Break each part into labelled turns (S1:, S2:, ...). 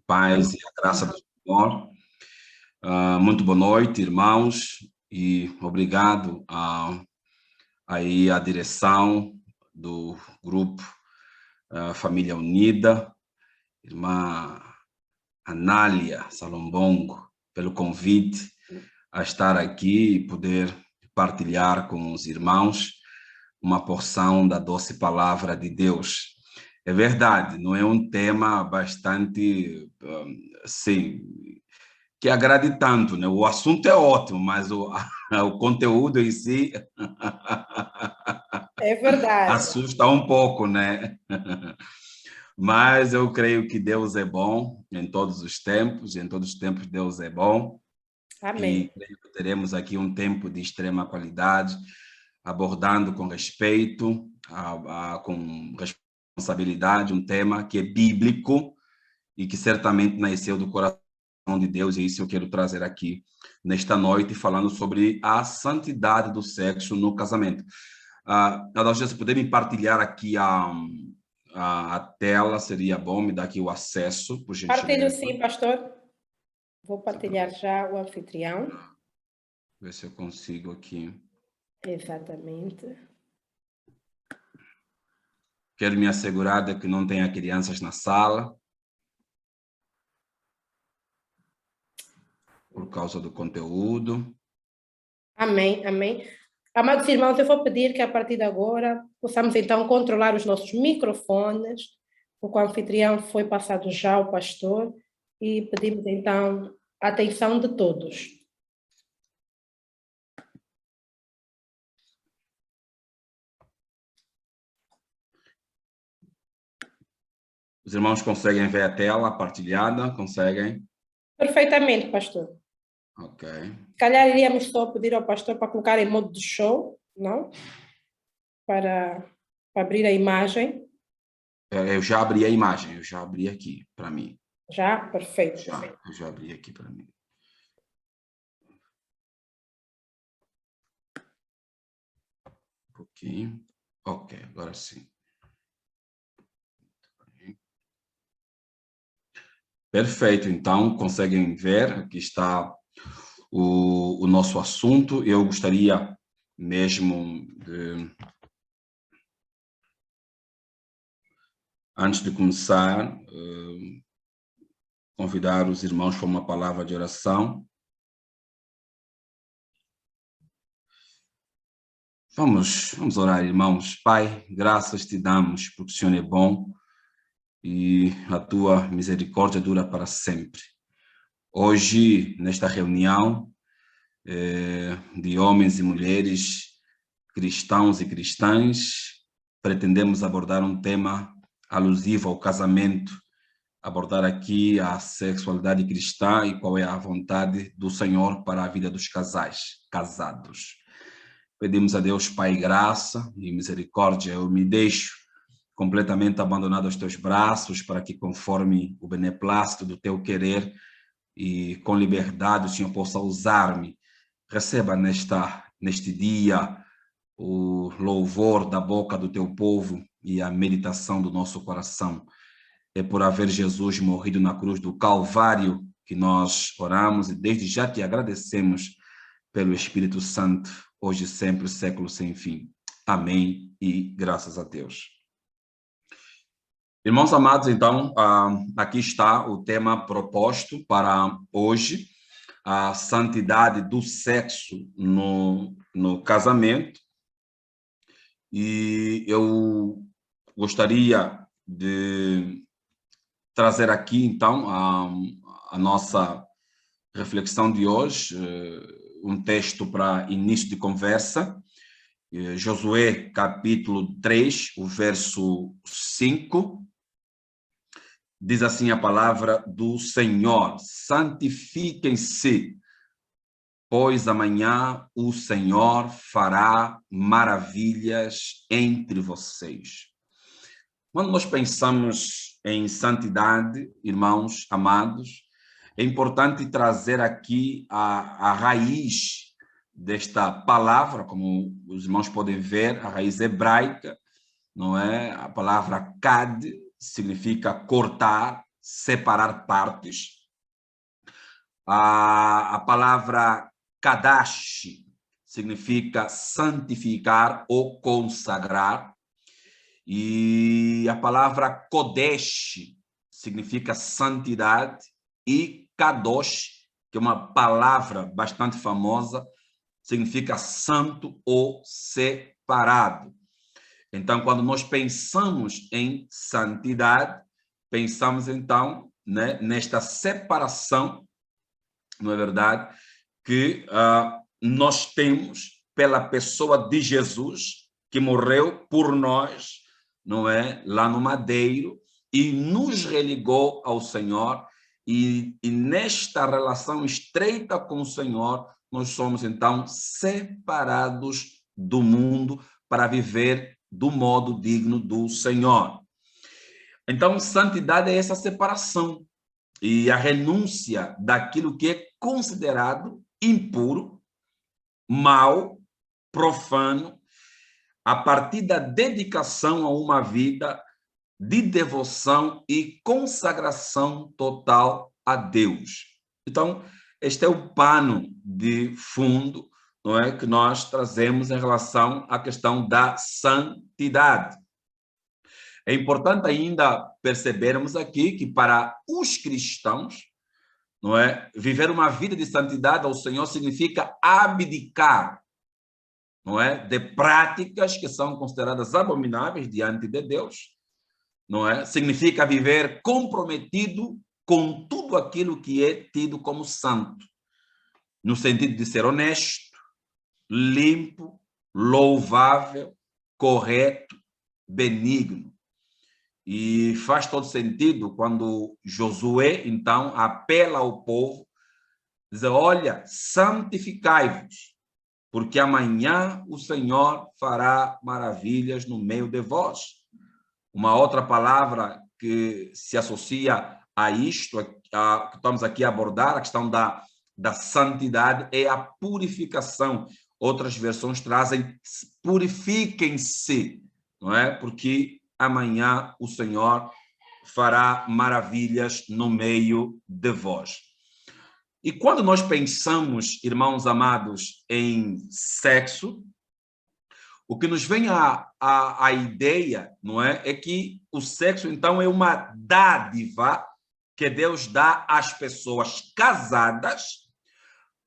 S1: Paz e a graça do Senhor. Muito boa noite, irmãos, e obrigado aí à direção do grupo Família Unida, irmã Anália Salombongo, pelo convite a estar aqui e poder partilhar com os irmãos uma porção da doce palavra de Deus. É verdade, não é um tema bastante, sim, que agrade tanto, né? O assunto é ótimo, mas o conteúdo em si
S2: é verdade.
S1: Assusta um pouco, né? Mas eu creio que Deus é bom em todos os tempos, e em todos os tempos Deus é bom.
S2: Amém.
S1: E creio que teremos aqui um tempo de extrema qualidade, abordando com respeito, com responsabilidade, um tema que é bíblico e que certamente nasceu do coração de Deus, e isso eu quero trazer aqui nesta noite, falando sobre a santidade do sexo no casamento. Adalgisa, se puder me partilhar aqui a tela, seria bom, me dar aqui o acesso, por gentileza.
S2: Partilho sim, pastor. Vou partilhar já o anfitrião.
S1: Ver se eu consigo aqui.
S2: Exatamente.
S1: Quero me assegurar de que não tenha crianças na sala, por causa do conteúdo.
S2: Amém, amém. Amados irmãos, eu vou pedir que a partir de agora possamos então controlar os nossos microfones, porque o anfitrião foi passado já ao pastor, e pedimos então a atenção de todos.
S1: Os irmãos conseguem ver a tela partilhada? Conseguem?
S2: Perfeitamente, pastor.
S1: Ok.
S2: Se calhar iríamos só pedir ao pastor para colocar em modo de show, não? Para abrir a imagem.
S1: Eu já abri a imagem, eu já abri aqui para mim.
S2: Já? Perfeito.
S1: Eu já abri aqui para mim. Um pouquinho. Ok, agora sim. Perfeito, então, conseguem ver, aqui está o nosso assunto. Eu gostaria mesmo de, antes de começar, convidar os irmãos para uma palavra de oração. Vamos orar, irmãos. Pai, graças te damos, porque o Senhor é bom e a tua misericórdia dura para sempre. Hoje, nesta reunião de homens e mulheres, cristãos e cristãs, pretendemos abordar um tema alusivo ao casamento, abordar aqui a sexualidade cristã e qual é a vontade do Senhor para a vida dos casais, casados. Pedimos a Deus, Pai, graça e misericórdia. Eu me deixo completamente abandonado aos teus braços para que, conforme o beneplácito do teu querer e com liberdade, o Senhor possa usar-me. Receba neste dia o louvor da boca do teu povo e a meditação do nosso coração. É por haver Jesus morrido na cruz do Calvário que nós oramos e desde já te agradecemos pelo Espírito Santo, hoje e sempre, século sem fim. Amém e graças a Deus. Irmãos amados, então, aqui está o tema proposto para hoje, a santidade do sexo no casamento. E eu gostaria de trazer aqui, então, a nossa reflexão de hoje, um texto para início de conversa, Josué, capítulo 3, o verso 5, diz assim a palavra do Senhor: santifiquem-se, pois amanhã o Senhor fará maravilhas entre vocês. Quando nós pensamos em santidade, irmãos amados, é importante trazer aqui a raiz desta palavra, como os irmãos podem ver, a raiz hebraica, não é? A palavra kad significa cortar, separar partes. A palavra kadash significa santificar ou consagrar. E a palavra kodesh significa santidade. E kadosh, que é uma palavra bastante famosa, significa santo ou separado. Então, quando nós pensamos em santidade, pensamos então, né, nesta separação, não é verdade, que nós temos pela pessoa de Jesus, que morreu por nós, não é, lá no madeiro, e nos religou ao Senhor, e nesta relação estreita com o Senhor, nós somos então separados do mundo para viver do modo digno do Senhor. Então, santidade é essa separação e a renúncia daquilo que é considerado impuro, mau, profano, a partir da dedicação a uma vida de devoção e consagração total a Deus. Então, este é o pano de fundo, não é, que nós trazemos em relação à questão da santidade. É importante ainda percebermos aqui que para os cristãos, não é, viver uma vida de santidade ao Senhor significa abdicar, não é, de práticas que são consideradas abomináveis diante de Deus, não é? Significa viver comprometido com tudo aquilo que é tido como santo, no sentido de ser honesto, limpo, louvável, correto, benigno. E faz todo sentido quando Josué, então, apela ao povo, diz, olha, santificai-vos, porque amanhã o Senhor fará maravilhas no meio de vós. Uma outra palavra que se associa a isto, que estamos aqui a abordar, a questão da santidade, é a purificação. Outras versões trazem purifiquem-se, não é? Porque amanhã o Senhor fará maravilhas no meio de vós. E quando nós pensamos, irmãos amados, em sexo, o que nos vem a ideia, não é? É que o sexo, então, é uma dádiva que Deus dá às pessoas casadas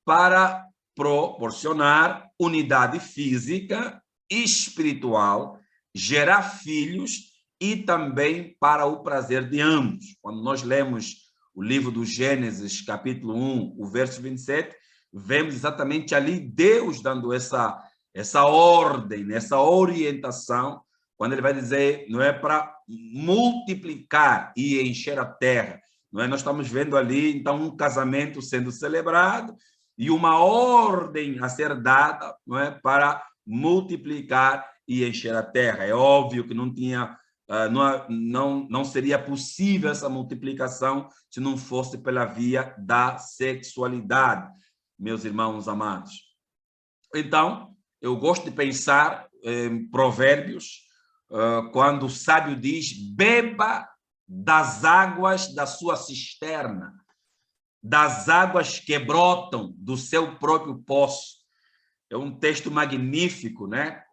S1: para proporcionar unidade física e espiritual, gerar filhos e também para o prazer de ambos. Quando nós lemos o livro do Gênesis, capítulo 1, o verso 27, vemos exatamente ali Deus dando essa ordem, essa orientação, quando ele vai dizer, não é, para multiplicar e encher a terra, não é? Nós estamos vendo ali, então, um casamento sendo celebrado e uma ordem a ser dada, não é, para multiplicar e encher a terra. É óbvio que não tinha, não seria possível essa multiplicação se não fosse pela via da sexualidade, meus irmãos amados. Então, eu gosto de pensar em Provérbios, quando o sábio diz, beba das águas da sua cisterna, das águas que brotam do seu próprio poço. É um texto magnífico, né?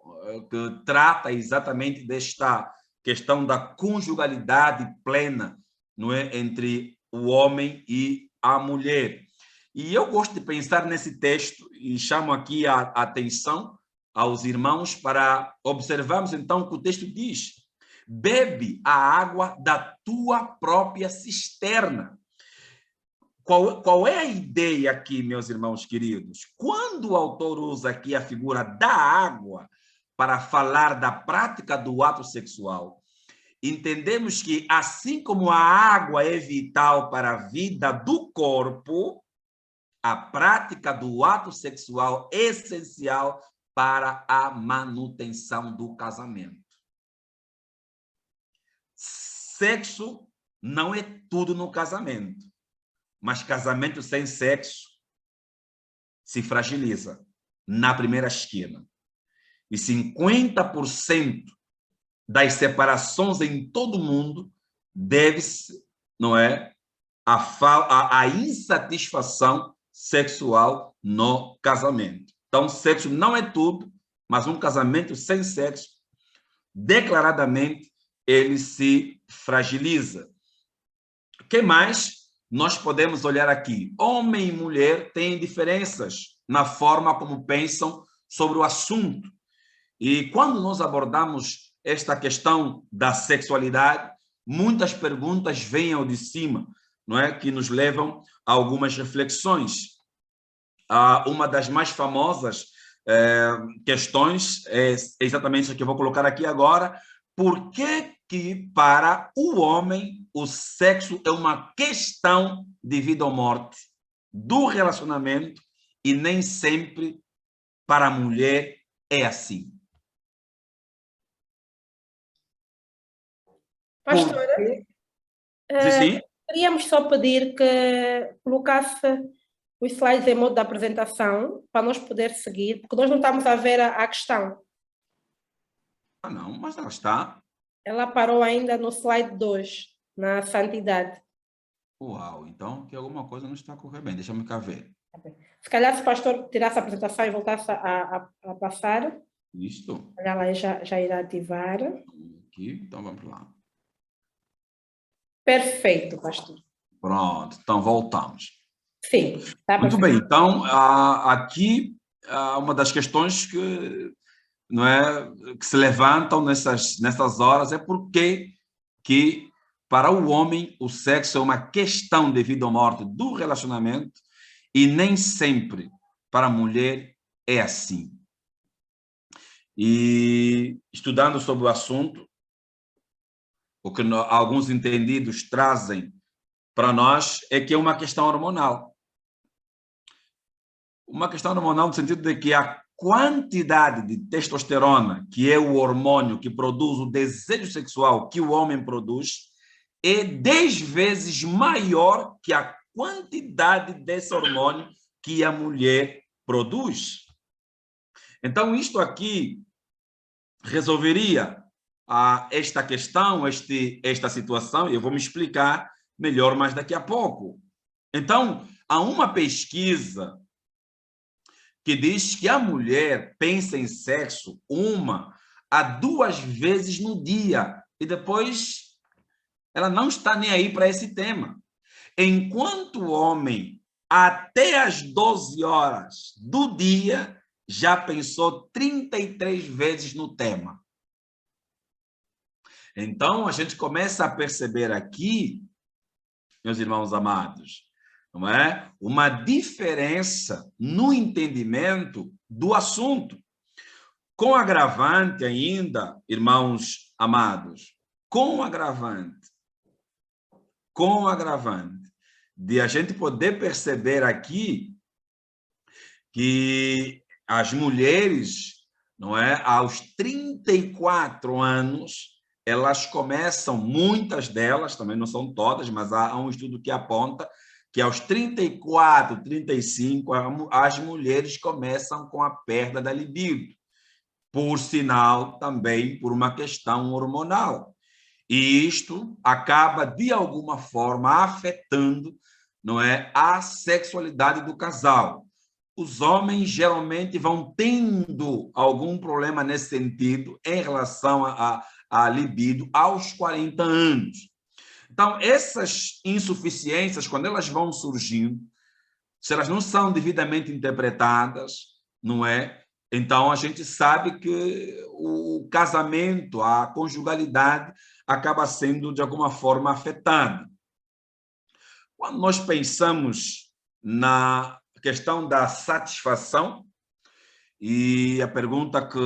S1: Que trata exatamente desta questão da conjugalidade plena, não é? Entre o homem e a mulher. E eu gosto de pensar nesse texto e chamo aqui a atenção aos irmãos para observarmos então o que o texto diz. Bebe a água da tua própria cisterna. Qual é a ideia aqui, meus irmãos queridos? Quando o autor usa aqui a figura da água para falar da prática do ato sexual, entendemos que, assim como a água é vital para a vida do corpo, a prática do ato sexual é essencial para a manutenção do casamento. Sexo não é tudo no casamento, mas casamento sem sexo se fragiliza na primeira esquina. E 50% das separações em todo o mundo deve-se não é, a insatisfação sexual no casamento. Então, sexo não é tudo, mas um casamento sem sexo, declaradamente, ele se fragiliza. O que mais nós podemos olhar aqui? Homem e mulher têm diferenças na forma como pensam sobre o assunto. E quando nós abordamos esta questão da sexualidade, muitas perguntas vêm ao de cima, não é? Que nos levam a algumas reflexões. Uma das mais famosas questões é exatamente a que eu vou colocar aqui agora. Por que para o homem o sexo é uma questão de vida ou morte do relacionamento e nem sempre para a mulher é assim?
S2: Pastora,
S1: Sim, sim.
S2: queríamos só pedir que colocasse os slides em modo de apresentação para nós poder seguir, porque nós não estamos a ver a questão.
S1: Não, mas ela está.
S2: Ela parou ainda no slide 2, na santidade.
S1: Uau, então que alguma coisa não está a correr bem. Deixa-me cá ver.
S2: Se calhar se o pastor tirasse a apresentação e voltasse a passar,
S1: Isto.
S2: ela já irá ativar.
S1: Aqui, então vamos lá.
S2: Perfeito, pastor.
S1: Pronto, então voltamos.
S2: Sim, está
S1: Muito
S2: perfeito.
S1: bem, então aqui uma das questões que, não é, que se levantam nessas horas é por que para o homem o sexo é uma questão de vida ou morte do relacionamento e nem sempre para a mulher é assim. E estudando sobre o assunto, o que alguns entendidos trazem para nós é que é uma questão hormonal. Uma questão hormonal no sentido de que a quantidade de testosterona, que é o hormônio que produz o desejo sexual que o homem produz, é 10 vezes maior que a quantidade desse hormônio que a mulher produz. Então, isto aqui resolveria esta questão, esta situação, e eu vou me explicar melhor mais daqui a pouco. Então, há uma pesquisa que diz que a mulher pensa em sexo 1 a 2 vezes no dia e depois ela não está nem aí para esse tema. Enquanto o homem, até às 12 horas do dia, já pensou 33 vezes no tema. Então, a gente começa a perceber aqui, meus irmãos amados, não é? Uma diferença no entendimento do assunto. Com agravante ainda, irmãos amados, com agravante de a gente poder perceber aqui que as mulheres, não é, aos 34 anos, elas começam, muitas delas, também não são todas, mas há um estudo que aponta que aos 34, 35, as mulheres começam com a perda da libido, por sinal também por uma questão hormonal. E isto acaba, de alguma forma, afetando, não é, a sexualidade do casal. Os homens geralmente vão tendo algum problema nesse sentido em relação à libido aos 40 anos. Então, essas insuficiências, quando elas vão surgindo, se elas não são devidamente interpretadas, não é? Então, a gente sabe que o casamento, a conjugalidade, acaba sendo, de alguma forma, afetada. Quando nós pensamos na questão da satisfação, e a pergunta que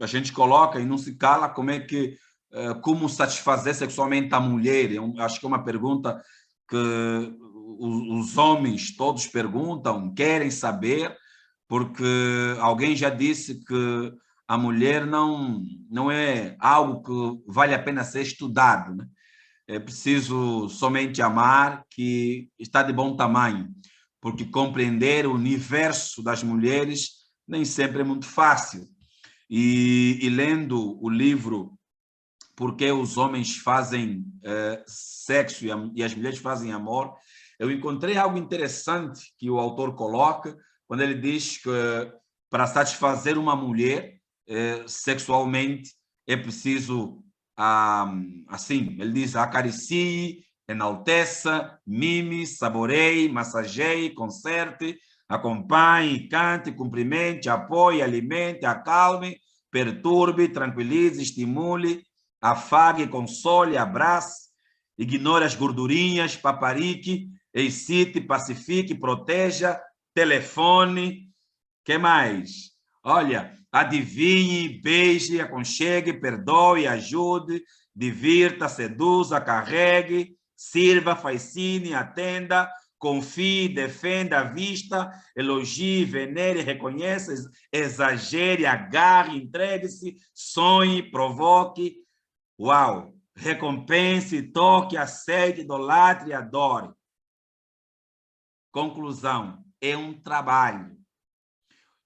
S1: a gente coloca e não se cala, como satisfazer sexualmente a mulher? Eu acho que é uma pergunta que os homens todos perguntam, querem saber, porque alguém já disse que a mulher não é algo que vale a pena ser estudado, né? É preciso somente amar, que está de bom tamanho, porque compreender o universo das mulheres nem sempre é muito fácil. E lendo o livro porque os homens fazem sexo e as mulheres fazem amor, eu encontrei algo interessante que o autor coloca quando ele diz que para satisfazer uma mulher sexualmente é preciso, assim, ele diz, acaricie, enalteça, mime, saboreie, massageie, conserte, acompanhe, cante, cumprimente, apoie, alimente, acalme, perturbe, tranquilize, estimule, afague, console, abrace, ignore as gordurinhas, paparique, excite, pacifique, proteja, telefone. Que mais? Olha, adivinhe, beije, aconchegue, perdoe, ajude, divirta, seduza, carregue, sirva, fascine, atenda, confie, defenda, vista, elogie, venere, reconheça, exagere, agarre, entregue-se, sonhe, provoque. Uau! Recompense, toque, aceite, idolatre e adore. Conclusão, é um trabalho.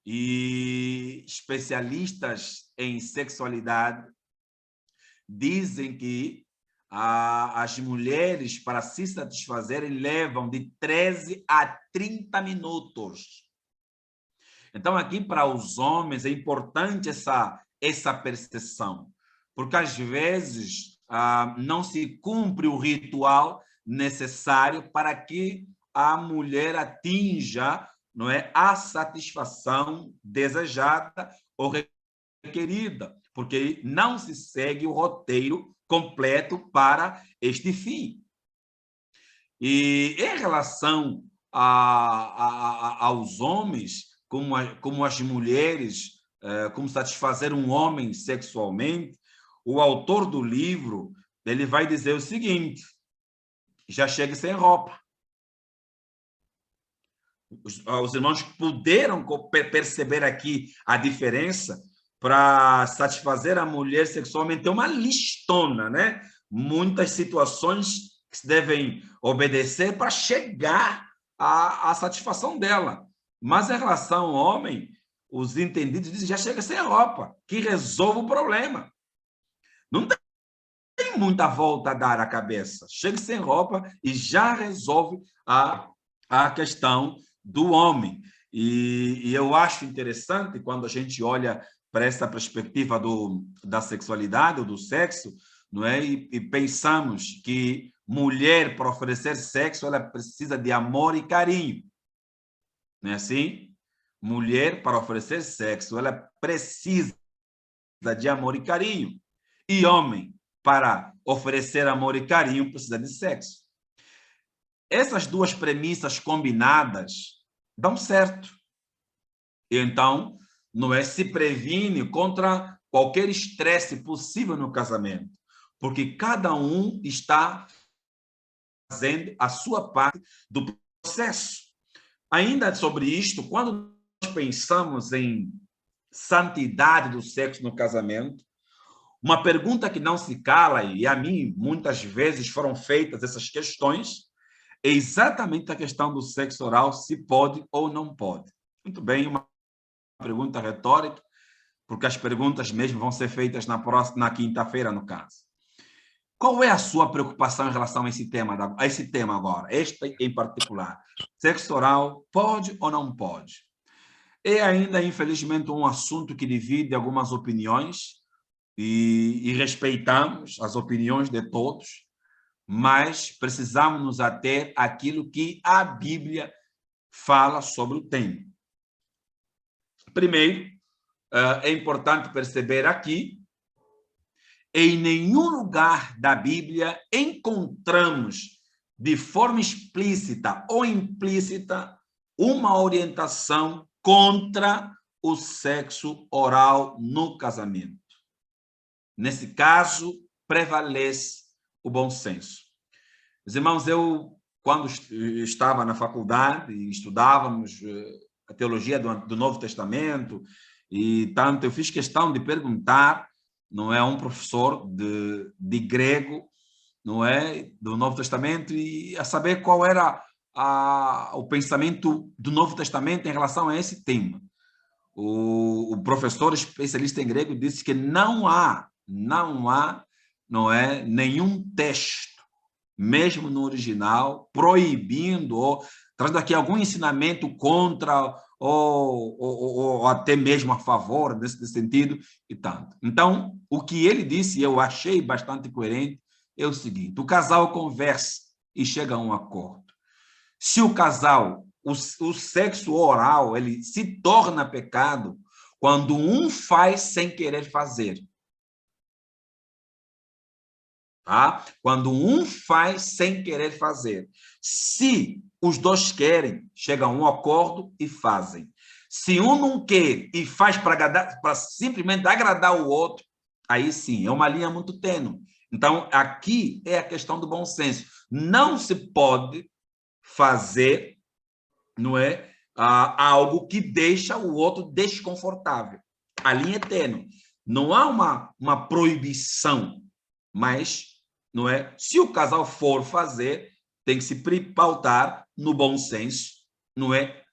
S1: E especialistas em sexualidade dizem que as mulheres, para se satisfazerem, levam de 13 a 30 minutos. Então, aqui para os homens é importante essa percepção, porque às vezes não se cumpre o ritual necessário para que a mulher atinja, não é, a satisfação desejada ou requerida, porque não se segue o roteiro completo para este fim. E em relação aos homens, como as mulheres, como satisfazer um homem sexualmente, o autor do livro ele vai dizer o seguinte: já chegue sem roupa. Os irmãos puderam perceber aqui a diferença. Para satisfazer a mulher sexualmente é uma listona, né? Muitas situações que se devem obedecer para chegar à satisfação dela. Mas em relação ao homem, os entendidos dizem, já chega sem roupa, que resolve o problema. Não tem muita volta a dar à cabeça. Chega sem roupa e já resolve a questão do homem. E eu acho interessante quando a gente olha para essa perspectiva da sexualidade ou do sexo, não é? E pensamos que mulher, para oferecer sexo, ela precisa de amor e carinho. Não é assim? Mulher, para oferecer sexo, ela precisa de amor e carinho. E homem, para oferecer amor e carinho, precisa de sexo. Essas duas premissas combinadas dão certo. Então, não é, se previne contra qualquer estresse possível no casamento, porque cada um está fazendo a sua parte do processo. Ainda sobre isto, quando nós pensamos em santidade do sexo no casamento, uma pergunta que não se cala, e a mim muitas vezes foram feitas essas questões, é exatamente a questão do sexo oral, se pode ou não pode. Muito bem, uma pergunta retórica, porque as perguntas mesmo vão ser feitas na quinta-feira, no caso. Qual é a sua preocupação em relação a esse tema agora, este em particular? Sexo oral pode ou não pode? É ainda, infelizmente, um assunto que divide algumas opiniões e respeitamos as opiniões de todos, mas precisamos nos ater àquilo que a Bíblia fala sobre o tema. Primeiro, é importante perceber aqui, em nenhum lugar da Bíblia encontramos de forma explícita ou implícita uma orientação contra o sexo oral no casamento. Nesse caso, prevalece o bom senso. Meus irmãos, quando estava na faculdade e estudávamos a teologia do Novo Testamento, e tanto eu fiz questão de perguntar, não é, um professor de grego, não é, do Novo Testamento, e a saber qual era o pensamento do Novo Testamento em relação a esse tema. O professor especialista em grego disse que não há não é, nenhum texto, mesmo no original, proibindo ou trazendo aqui algum ensinamento contra ou até mesmo a favor nesse sentido e tanto. Então, o que ele disse, eu achei bastante coerente, é o seguinte: o casal conversa e chega a um acordo. Se o casal, o sexo oral, ele se torna pecado quando um faz sem querer fazer. Tá? Quando um faz sem querer fazer. Se os dois querem, chegam a um acordo e fazem. Se um não quer e faz para simplesmente agradar o outro, aí sim, é uma linha muito tênue. Então, aqui é a questão do bom senso. Não se pode fazer, não é, algo que deixa o outro desconfortável. A linha é tênue. Não há uma proibição, mas, não é, se o casal for fazer, tem que se pautar no bom senso, não é,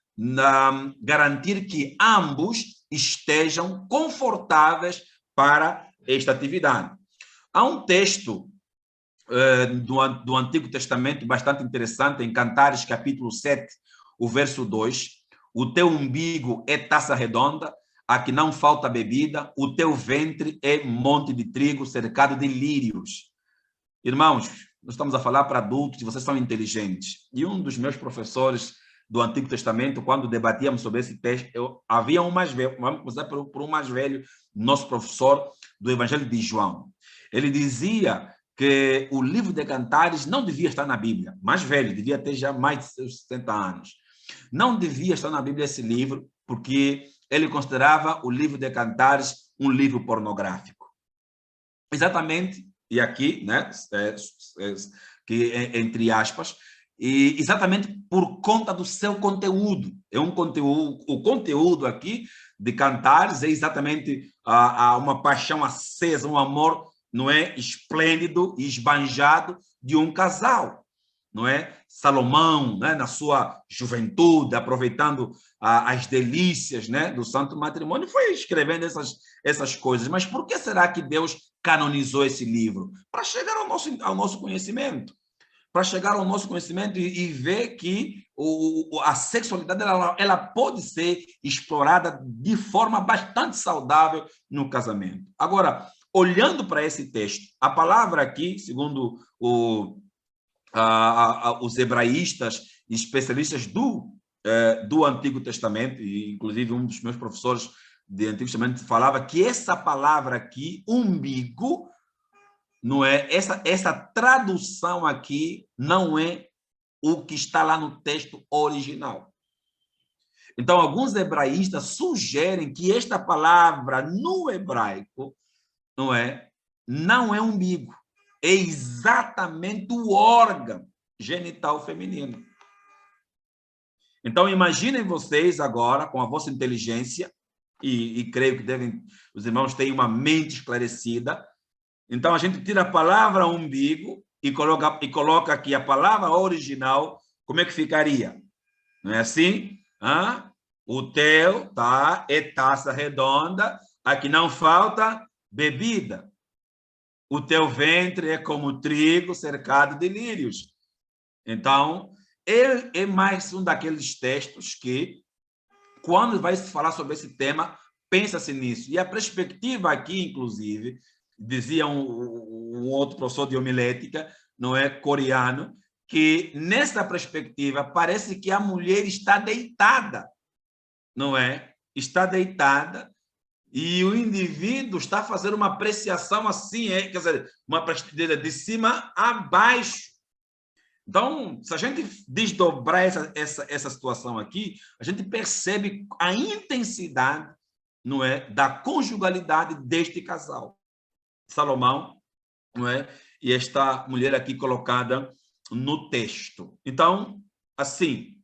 S1: garantir que ambos estejam confortáveis para esta atividade. Há um texto do Antigo Testamento bastante interessante, em Cantares, capítulo 7, o verso 2. O teu umbigo é taça redonda, a que não falta bebida, o teu ventre é monte de trigo cercado de lírios. Irmãos, nós estamos a falar para adultos e vocês são inteligentes. E um dos meus professores do Antigo Testamento, quando debatíamos sobre esse texto, havia um mais velho, vamos começar por um mais velho, nosso professor do Evangelho de João. Ele dizia que o livro de Cantares não devia estar na Bíblia. Mais velho, devia ter já mais de seus 60 anos. Não devia estar na Bíblia esse livro, porque ele considerava o livro de Cantares um livro pornográfico. Exatamente, e aqui, né, que entre aspas, e exatamente por conta do seu conteúdo. É um conteúdo, o conteúdo aqui de Cantares é exatamente uma paixão acesa, um amor, não é, esplêndido e esbanjado de um casal, não é? Salomão, né, na sua juventude, aproveitando as delícias, né, do santo matrimônio, foi escrevendo essas coisas. Mas por que será que Deus canonizou esse livro? Para chegar ao nosso conhecimento. Para chegar ao nosso conhecimento e ver que a sexualidade ela pode ser explorada de forma bastante saudável no casamento. Agora, olhando para esse texto, a palavra aqui, segundo os hebraístas e especialistas do Antigo Testamento, e inclusive um dos meus professores de Antigo Testamento falava que essa palavra aqui, umbigo, não é, essa tradução aqui não é o que está lá no texto original. Então, alguns hebraístas sugerem que esta palavra no hebraico não é umbigo, é exatamente o órgão genital feminino. Então, imaginem vocês agora, com a vossa inteligência, e creio que os irmãos têm uma mente esclarecida. Então, a gente tira a palavra umbigo e coloca aqui a palavra original, como é que ficaria? Não é assim? O teu é taça redonda, aqui não falta bebida. O teu ventre é como trigo cercado de lírios. Então, ele é mais um daqueles textos que, quando vai se falar sobre esse tema, pensa-se nisso. E a perspectiva aqui, inclusive, dizia um outro professor de homilética, não é, coreano, que nessa perspectiva parece que a mulher está deitada, não é? Está deitada e o indivíduo está fazendo uma apreciação assim, quer dizer, uma perspectiva de cima a baixo. Então, se a gente desdobrar essa situação aqui, a gente percebe a intensidade, não é, da conjugalidade deste casal. Salomão, não é? E esta mulher aqui colocada no texto. Então, assim,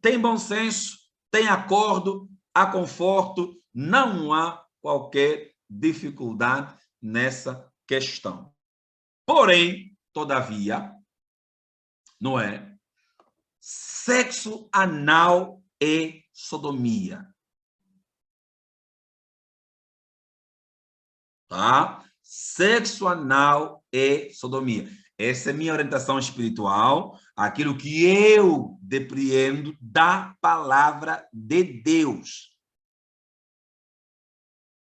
S1: tem bom senso, tem acordo, há conforto, não há qualquer dificuldade nessa questão. Porém, todavia, não é? Sexo anal é sodomia. Tá? Sexo anal é sodomia. Essa é a minha orientação espiritual, aquilo que eu depreendo da palavra de Deus.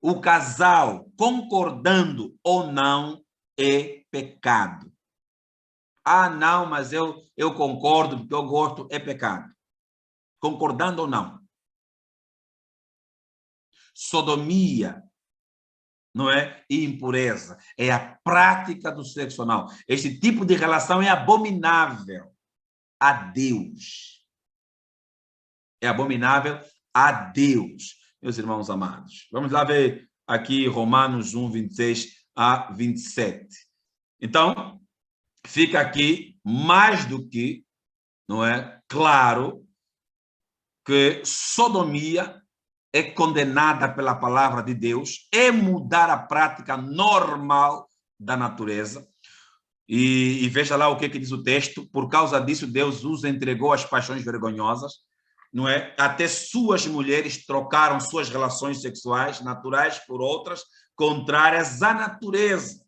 S1: O casal, concordando ou não, é pecado. Ah, não, mas eu concordo, porque eu gosto, é pecado. Concordando ou não. Sodomia, não é? E impureza. É a prática do sexo anal. Este tipo de relação é abominável a Deus. É abominável a Deus, meus irmãos amados. Vamos lá ver aqui Romanos 1, 26 a 27. Então, fica aqui mais do que, não é, claro que sodomia é condenada pela palavra de Deus, é mudar a prática normal da natureza. E veja lá o que diz o texto. Por causa disso, Deus os entregou às paixões vergonhosas, não é? Até suas mulheres trocaram suas relações sexuais naturais por outras contrárias à natureza.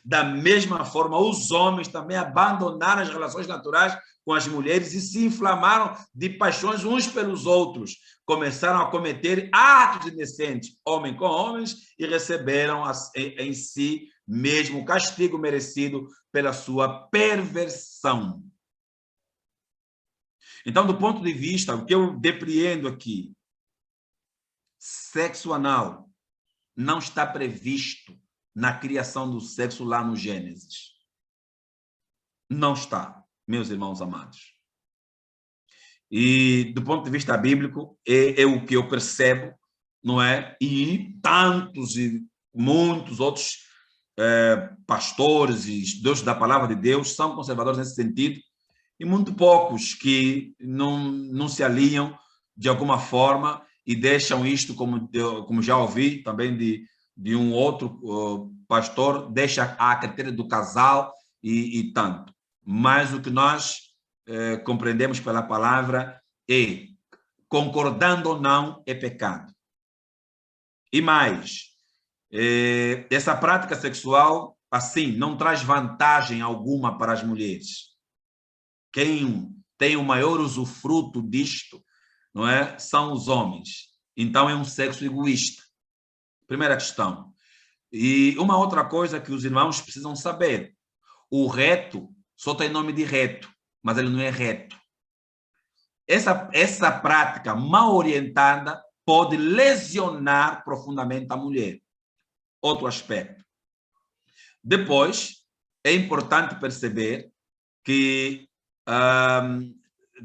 S1: Da mesma forma, os homens também abandonaram as relações naturais com as mulheres e se inflamaram de paixões uns pelos outros. Começaram a cometer atos indecentes, homem com homens, e receberam em si mesmo o castigo merecido pela sua perversão. Então, do ponto de vista, o que eu depreendo aqui, sexo anal não está previsto na criação do sexo lá no Gênesis. Não está, meus irmãos amados. E do ponto de vista bíblico, é o que eu percebo, não é? E tantos e muitos outros pastores e estudiosos da palavra de Deus são conservadores nesse sentido, e muito poucos que não se alinham de alguma forma e deixam isto, como já ouvi também de um outro pastor, deixa a critério do casal e tanto. Mas o que nós compreendemos pela palavra é, concordando ou não, é pecado. E mais, essa prática sexual, assim, não traz vantagem alguma para as mulheres. Quem tem o maior usufruto disto, não é? São os homens. Então é um sexo egoísta. Primeira questão. E uma outra coisa que os irmãos precisam saber: o reto só tem nome de reto, mas ele não é reto. Essa prática mal orientada pode lesionar profundamente a mulher. Outro aspecto. Depois, é importante perceber que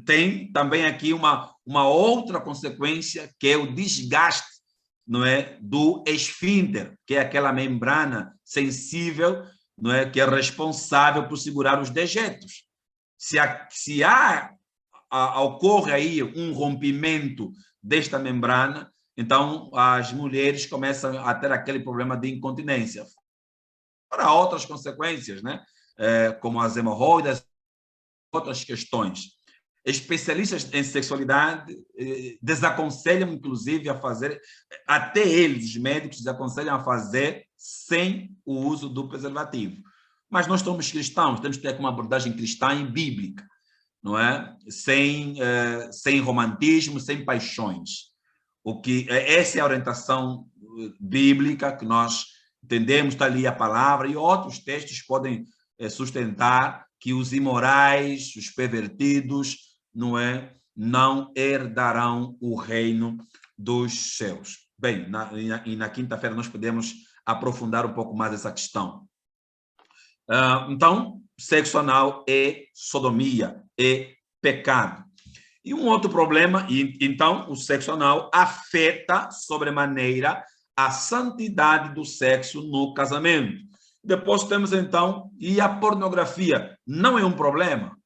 S1: tem também aqui uma outra consequência, que é o desgaste, não é, do esfíncter, que é aquela membrana sensível, não é, que é responsável por segurar os dejetos. Se ocorre aí um rompimento desta membrana, então as mulheres começam a ter aquele problema de incontinência. Para outras consequências, né? Como as hemorroidas, outras questões. Especialistas em sexualidade desaconselham, inclusive, a fazer, até eles, os médicos, desaconselham a fazer sem o uso do preservativo. Mas nós somos cristãos, temos que ter uma abordagem cristã e bíblica, não é? Sem romantismo, sem paixões. Essa é a orientação bíblica que nós entendemos, está ali a palavra, e outros textos podem sustentar que os imorais, os pervertidos, não herdarão o reino dos céus. Bem, na quinta-feira nós podemos aprofundar um pouco mais essa questão. Então, sexo anal é sodomia, é pecado. E um outro problema, então, o sexo anal afeta sobremaneira a santidade do sexo no casamento. Depois temos, então, e a pornografia não é um problema?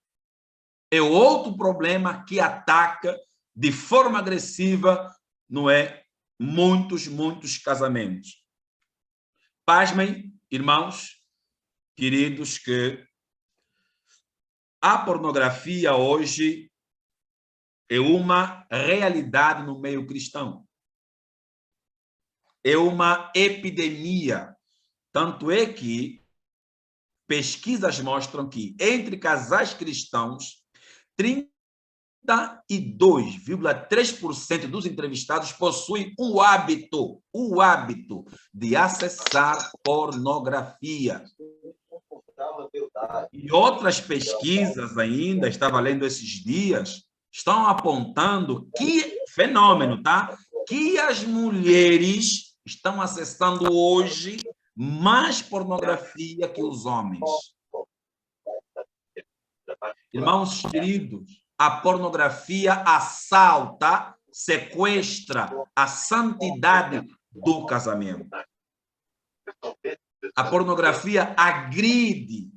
S1: É outro problema que ataca de forma agressiva, não é? Muitos casamentos. Pasmem, irmãos, queridos, que a pornografia hoje é uma realidade no meio cristão. É uma epidemia. Tanto é que pesquisas mostram que entre casais cristãos, 32,3% dos entrevistados possuem o hábito de acessar pornografia. E outras pesquisas ainda, estava lendo esses dias, estão apontando que, fenômeno, tá? Que as mulheres estão acessando hoje mais pornografia que os homens. Irmãos queridos, a pornografia assalta, sequestra a santidade do casamento. A pornografia agride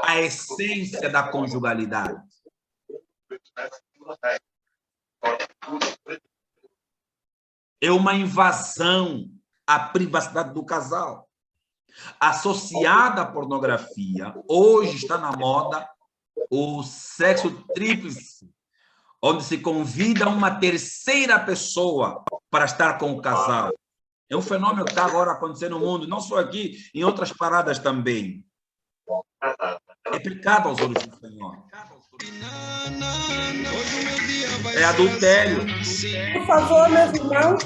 S1: a essência da conjugalidade. É uma invasão à privacidade do casal. Associada à pornografia, hoje está na moda o sexo tríplice, onde se convida uma terceira pessoa para estar com o casal. É um fenômeno que está agora acontecendo no mundo, não só aqui, em outras paradas também. É pecado aos olhos do Senhor. É adultério.
S2: Por favor, meus irmãos,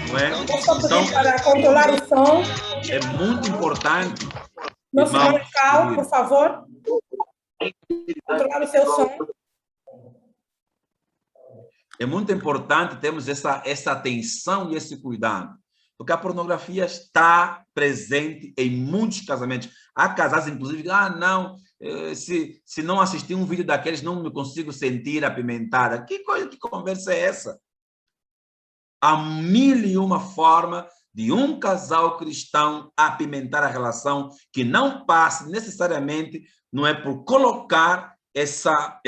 S1: Não é?
S2: eu só pedir para controlar o som.
S1: É muito importante.
S2: Nosso irmão Cal, por favor, controlar o seu som.
S1: É muito importante termos essa atenção e esse cuidado, porque a pornografia está presente em muitos casamentos. Há casais, inclusive, que não, se não assistir um vídeo daqueles, não me consigo sentir apimentada. Que conversa é essa? Há 1001 formas de um casal cristão apimentar a relação, que não passe necessariamente, não é, por colocar essa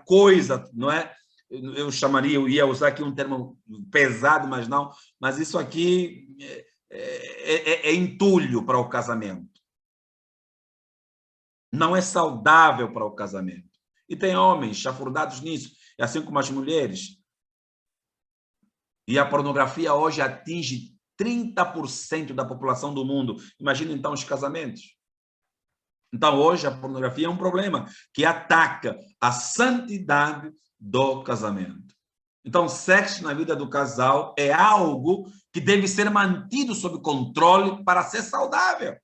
S1: coisa, não é? Eu ia usar aqui um termo pesado, mas não, mas isso aqui é entulho para o casamento. Não é saudável para o casamento. E tem homens chafurdados nisso, assim como as mulheres. E a pornografia hoje atinge 30% da população do mundo. Imagina então os casamentos. Então hoje a pornografia é um problema que ataca a santidade do casamento. Então, sexo na vida do casal é algo que deve ser mantido sob controle para ser saudável.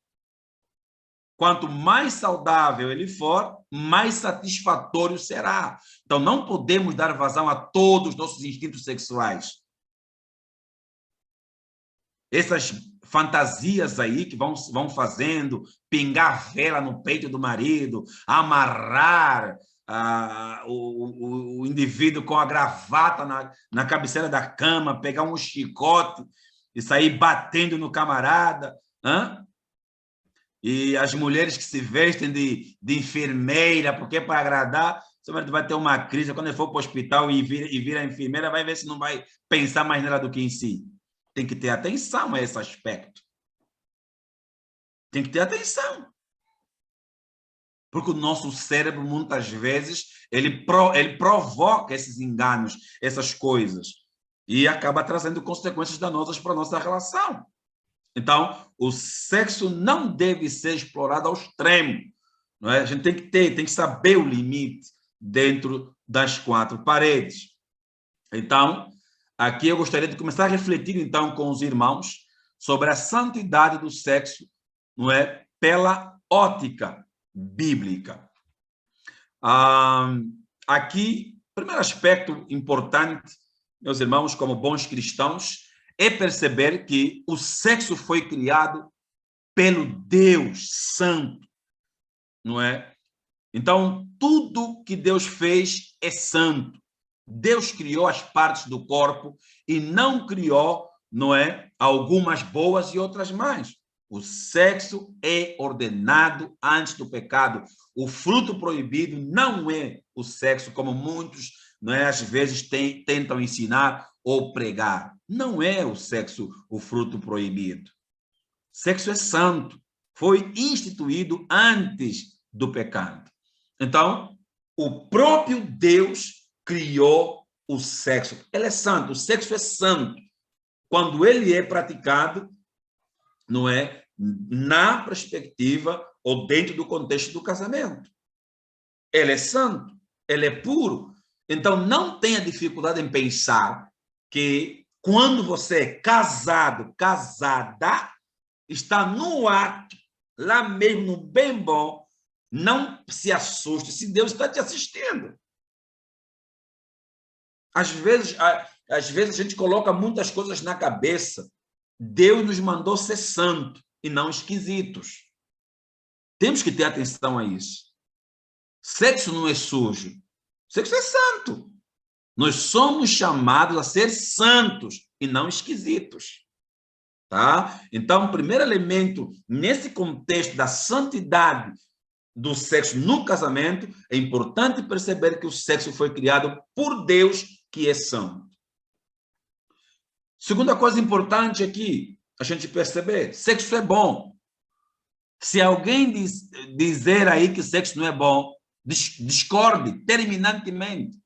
S1: Quanto mais saudável ele for, mais satisfatório será. Então, não podemos dar vazão a todos os nossos instintos sexuais. Essas fantasias aí que vão fazendo, pingar vela no peito do marido, amarrar o indivíduo com a gravata na cabeceira da cama, pegar um chicote e sair batendo no camarada. E as mulheres que se vestem de enfermeira, porque é para agradar, seu marido vai ter uma crise. Quando ele for para o hospital e vir a enfermeira, vai ver se não vai pensar mais nela do que em si. Tem que ter atenção a esse aspecto. Tem que ter atenção. Porque o nosso cérebro, muitas vezes, ele provoca esses enganos, essas coisas, e acaba trazendo consequências danosas para a nossa relação. Então, o sexo não deve ser explorado ao extremo. Não é? A gente tem que saber o limite dentro das quatro paredes. Então, aqui eu gostaria de começar a refletir, então, com os irmãos sobre a santidade do sexo, não é? Pela ótica bíblica. Aqui, primeiro aspecto importante, meus irmãos, como bons cristãos, é perceber que o sexo foi criado pelo Deus Santo, não é? Então, tudo que Deus fez é santo. Deus criou as partes do corpo e não criou, não é, algumas boas e outras más. O sexo é ordenado antes do pecado. O fruto proibido não é o sexo, como muitos, não é, às vezes tentam ensinar ou pregar. Não é o sexo o fruto proibido. Sexo é santo. Foi instituído antes do pecado. Então, o próprio Deus criou o sexo. Ele é santo, o sexo é santo. Quando ele é praticado, não é, na perspectiva ou dentro do contexto do casamento. Ele é santo, ele é puro. Então, não tenha dificuldade em pensar que quando você é casado, casada, está no ato, lá mesmo no bem bom, não se assuste se Deus está te assistindo. Às vezes a gente coloca muitas coisas na cabeça. Deus nos mandou ser santo e não esquisitos. Temos que ter atenção a isso. Sexo não é sujo. Sexo é santo. Nós somos chamados a ser santos e não esquisitos. Tá? Então, o primeiro elemento, nesse contexto da santidade do sexo no casamento, é importante perceber que o sexo foi criado por Deus, que é santo. Segunda coisa importante aqui, a gente perceber, sexo é bom. Se alguém dizer aí que sexo não é bom, discorde terminantemente.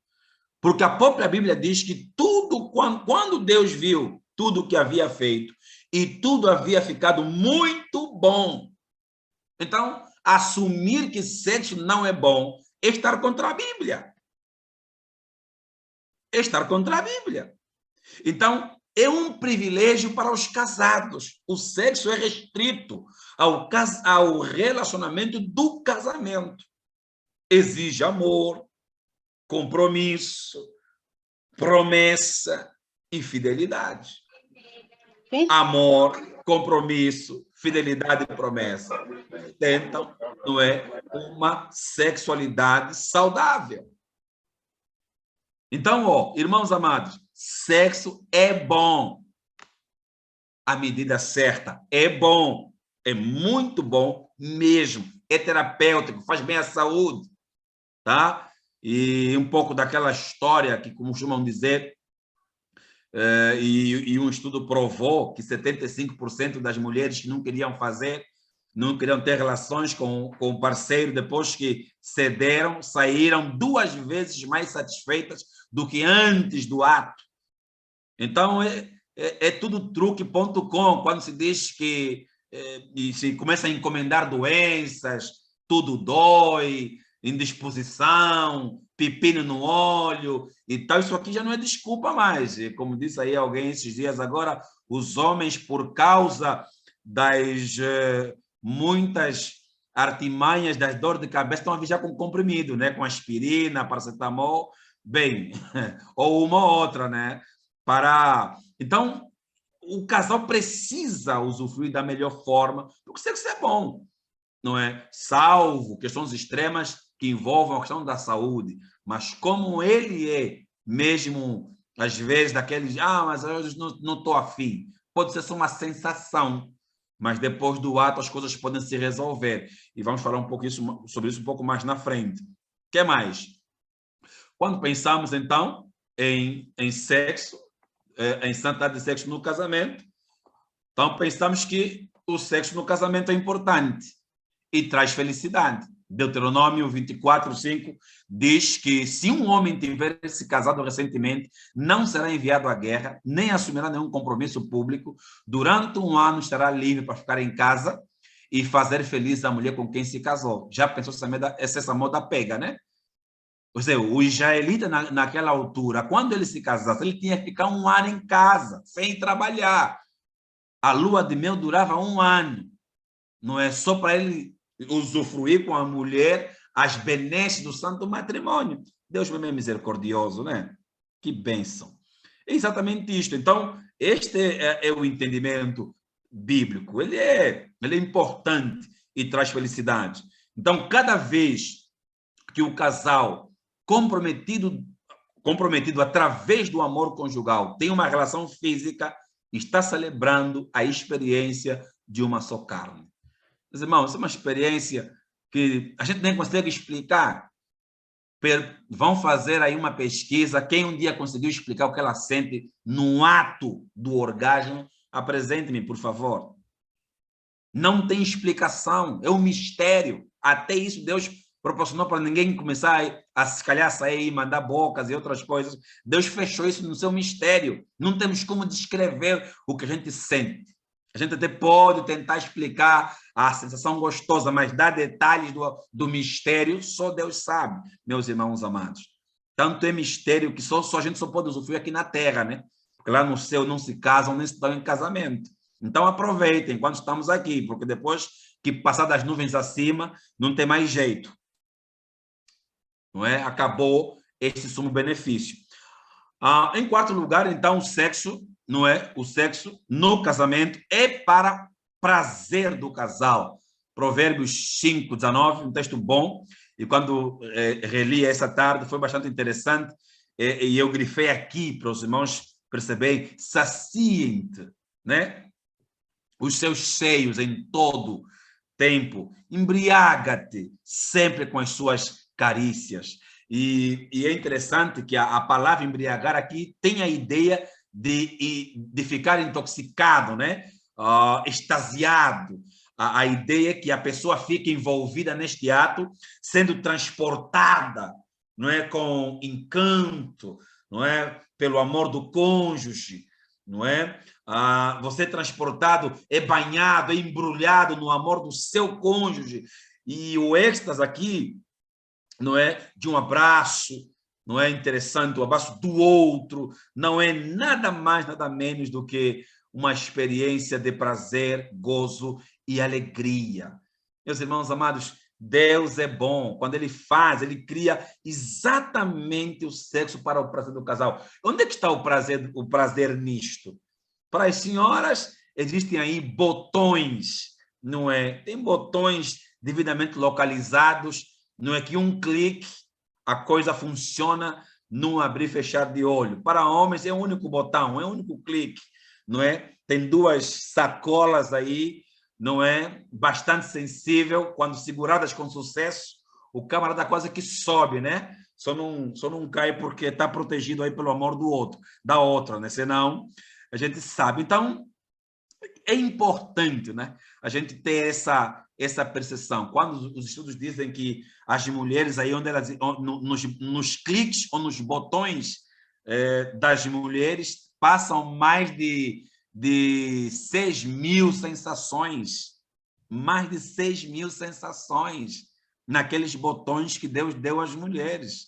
S1: Porque a própria Bíblia diz que tudo, quando Deus viu tudo o que havia feito, e tudo havia ficado muito bom. Então, assumir que sexo não é bom é estar contra a Bíblia. É estar contra a Bíblia. Então, é um privilégio para os casados. O sexo é restrito ao relacionamento do casamento. Exige amor, compromisso, promessa e fidelidade. Amor, compromisso, fidelidade e promessa. Tentam, não é, uma sexualidade saudável. Então, ó, irmãos amados, sexo é bom. A medida certa é bom. É muito bom mesmo. É terapêutico, faz bem à saúde. Tá? E um pouco daquela história que costumam dizer, e um estudo provou que 75% das mulheres que não queriam ter relações com o parceiro, depois que cederam, saíram 2 vezes mais satisfeitas do que antes do ato. Então, é tudo truque.com, quando se diz que e se começa a encomendar doenças, tudo dói, indisposição, pepino no olho e tal. Isso aqui já não é desculpa mais. E como disse aí alguém esses dias agora, os homens, por causa das muitas artimanhas das dores de cabeça, estão a viajar com comprimido, né? Com aspirina, paracetamol, bem, ou uma ou outra, né? Então, o casal precisa usufruir da melhor forma, porque sexo é bom, não é? Salvo questões extremas que envolvam a questão da saúde, mas como ele é mesmo, às vezes, daqueles, mas eu não estou afim, pode ser só uma sensação, mas depois do ato as coisas podem se resolver, e vamos falar sobre isso um pouco mais na frente. O que mais? Quando pensamos, então, em sexo, em santidade de sexo no casamento, então pensamos que o sexo no casamento é importante e traz felicidade. Deuteronômio 24:5 diz que se um homem tiver se casado recentemente, não será enviado à guerra, nem assumirá nenhum compromisso público, durante 1 ano estará livre para ficar em casa e fazer feliz a mulher com quem se casou. Já pensou se essa moda pega, né? Ou seja, o israelita, naquela altura, quando ele se casasse, ele tinha que ficar 1 ano em casa, sem trabalhar. A lua de mel durava 1 ano. Não é só para ele usufruir com a mulher as benesses do santo matrimônio. Deus é misericordioso, né? Que bênção. É exatamente isto. Então, este é o entendimento bíblico. Ele é importante e traz felicidade. Então, cada vez que o casal comprometido através do amor conjugal, tem uma relação física, está celebrando a experiência de uma só carne. Meus irmãos, é uma experiência que a gente nem consegue explicar. Vão fazer aí uma pesquisa, quem um dia conseguiu explicar o que ela sente no ato do orgasmo, apresente-me, por favor. Não tem explicação, é um mistério. Até isso Deus proporcionou para ninguém começar a se calhar sair e mandar bocas e outras coisas. Deus fechou isso no seu mistério. Não temos como descrever o que a gente sente. A gente até pode tentar explicar a sensação gostosa, mas dar detalhes do mistério, só Deus sabe, meus irmãos amados. Tanto é mistério que só a gente só pode usufruir aqui na terra, né? Porque lá no céu não se casam nem estão em casamento. Então aproveitem enquanto estamos aqui, porque depois que passar das nuvens acima, não tem mais jeito. Não é? Acabou esse sumo benefício. Em quarto lugar, então, o sexo, não é? O sexo no casamento é para prazer do casal. Provérbios 5:19, um texto bom, e quando reli essa tarde foi bastante interessante, e eu grifei aqui para os irmãos perceberem: saciem-te, né? Os seus seios em todo tempo, embriaga-te sempre com as suas carícias. E é interessante que a palavra embriagar aqui tem a ideia de ficar intoxicado, né? Extasiado. A ideia é que a pessoa fica envolvida neste ato, sendo transportada, não é, com encanto, não é, pelo amor do cônjuge, não é? Você é transportado, é banhado, é embrulhado no amor do seu cônjuge. E o êxtase aqui, não é, de um abraço, não é interessante, o abraço do outro, não é nada mais, nada menos do que uma experiência de prazer, gozo e alegria. Meus irmãos amados, Deus é bom. Quando ele faz, ele cria exatamente o sexo para o prazer do casal. Onde é que está o prazer nisto? Para as senhoras, existem aí botões, não é? Tem botões devidamente localizados, não é que um clique a coisa funciona num abrir e fechar de olho. Para homens é um único botão, é um único clique, não é? Tem duas sacolas aí, não é? Bastante sensível, quando seguradas com sucesso, o camarada quase que sobe, né? Só não cai porque está protegido aí pelo amor do outro, da outra, né? Senão a gente sabe. Então, é importante, né, a gente ter essa percepção. Quando os estudos dizem que as mulheres, aí onde elas, nos cliques ou nos botões das mulheres, passam mais de 6.000 sensações, mais de 6.000 sensações naqueles botões que Deus deu às mulheres,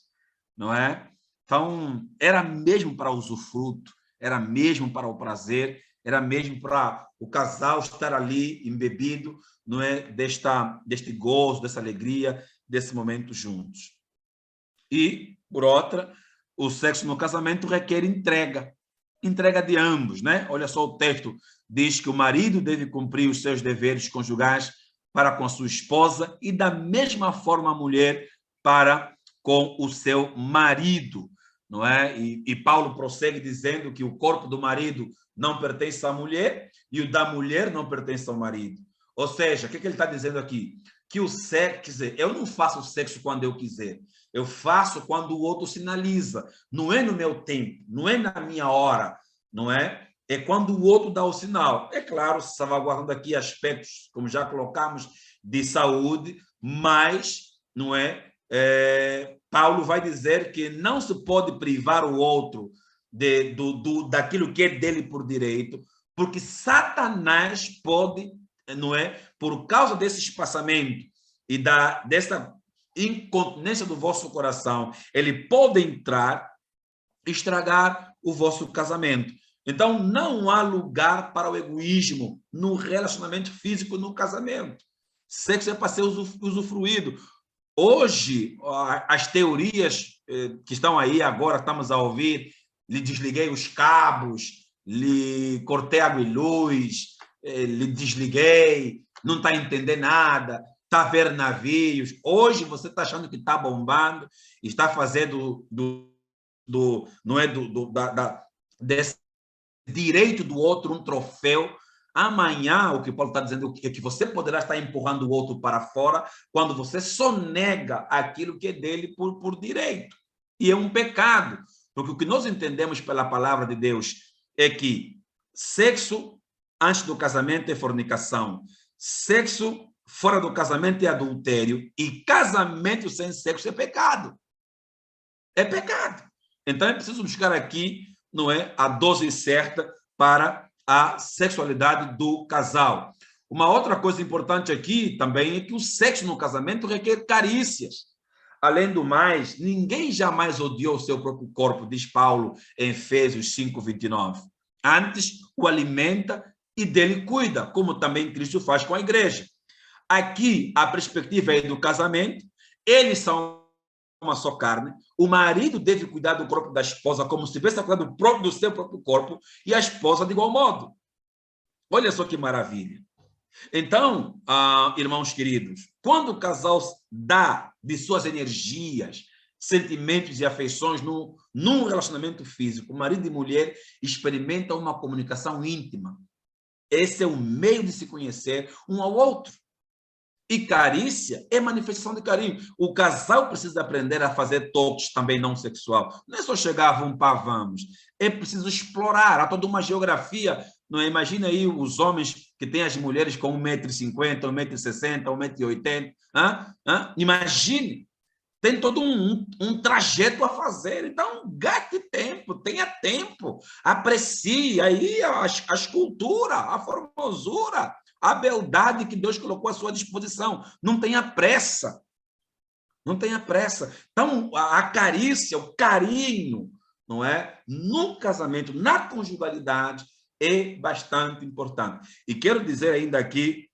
S1: não é? Então, era mesmo para usufruto, era mesmo para o prazer, era mesmo para o casal estar ali embebido, não é, deste gozo, dessa alegria, desse momento juntos. E, por outra, o sexo no casamento requer entrega de ambos, né? Olha só, o texto diz que o marido deve cumprir os seus deveres conjugais para com a sua esposa e da mesma forma a mulher para com o seu marido, não é? E Paulo prossegue dizendo que o corpo do marido não pertence à mulher e o da mulher não pertence ao marido. Ou seja, o que ele está dizendo aqui? Que o sexo, quer dizer, eu não faço o sexo quando eu quiser, eu faço quando o outro sinaliza. Não é no meu tempo, não é na minha hora, não é? É quando o outro dá o sinal. É claro, salvaguardando aqui aspectos, como já colocamos, de saúde, mas, não é? Paulo vai dizer que não se pode privar o outro daquilo que é dele por direito, porque Satanás pode, não é? Por causa desse espaçamento e dessa incontinência do vosso coração, ele pode entrar e estragar o vosso casamento. Então, não há lugar para o egoísmo no relacionamento físico, no casamento. Sexo é para ser usufruído. Hoje, as teorias que estão aí agora, estamos a ouvir, lhe desliguei os cabos, lhe cortei água e luz, lhe desliguei, não está a entender nada, está a ver navios. Hoje você está achando que está bombando, está fazendo não é desse direito do outro um troféu. Amanhã, o que Paulo está dizendo é que você poderá estar empurrando o outro para fora quando você só nega aquilo que é dele por direito. E é um pecado, porque o que nós entendemos pela palavra de Deus é que sexo antes do casamento é fornicação, sexo fora do casamento é adultério e casamento sem sexo é pecado. É pecado. Então é preciso buscar aqui, não é, a dose certa para a sexualidade do casal. Uma outra coisa importante aqui também é que o sexo no casamento requer carícias. Além do mais, ninguém jamais odiou o seu próprio corpo, diz Paulo em Efésios 5:29. Antes o alimenta e dele cuida, como também Cristo faz com a igreja. Aqui a perspectiva é do casamento, eles são uma só carne, o marido deve cuidar do corpo da esposa como se tivesse cuidado do seu próprio corpo, e a esposa de igual modo. Olha só que maravilha. Então, irmãos queridos, quando o casal dá de suas energias, sentimentos e afeições num relacionamento físico, marido e mulher experimentam uma comunicação íntima. Esse é o meio de se conhecer um ao outro. E carícia é manifestação de carinho. O casal precisa aprender a fazer toques também não sexual. Não é só chegar, vamos, pá, vamos. É preciso explorar. Há toda uma geografia. Não é? Imagina aí os homens que têm as mulheres com 1,50 m, 1,60 m, 1,80 m. Imagine. Tem todo um trajeto a fazer. Então, gaste tempo, tenha tempo. Aprecie aí a escultura, a formosura, a beldade que Deus colocou à sua disposição. Não tenha pressa. Não tenha pressa. Então, a carícia, o carinho, não é? No casamento, na conjugalidade, é bastante importante. E quero dizer ainda aqui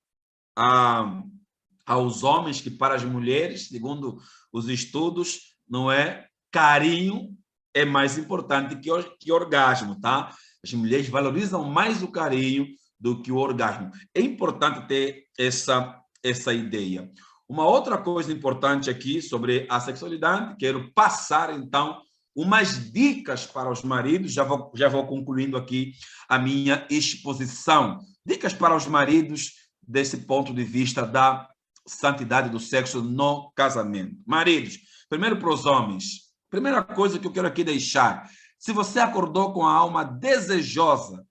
S1: aos homens que para as mulheres, segundo os estudos, não é? Carinho é mais importante que orgasmo, tá? As mulheres valorizam mais o carinho do que o orgasmo. É importante ter essa ideia. Uma outra coisa importante aqui sobre a sexualidade, quero passar, então, umas dicas para os maridos, já vou concluindo aqui a minha exposição. Dicas para os maridos desse ponto de vista da santidade do sexo no casamento. Maridos, primeiro para os homens, primeira coisa que eu quero aqui deixar, se você acordou com a alma desejosa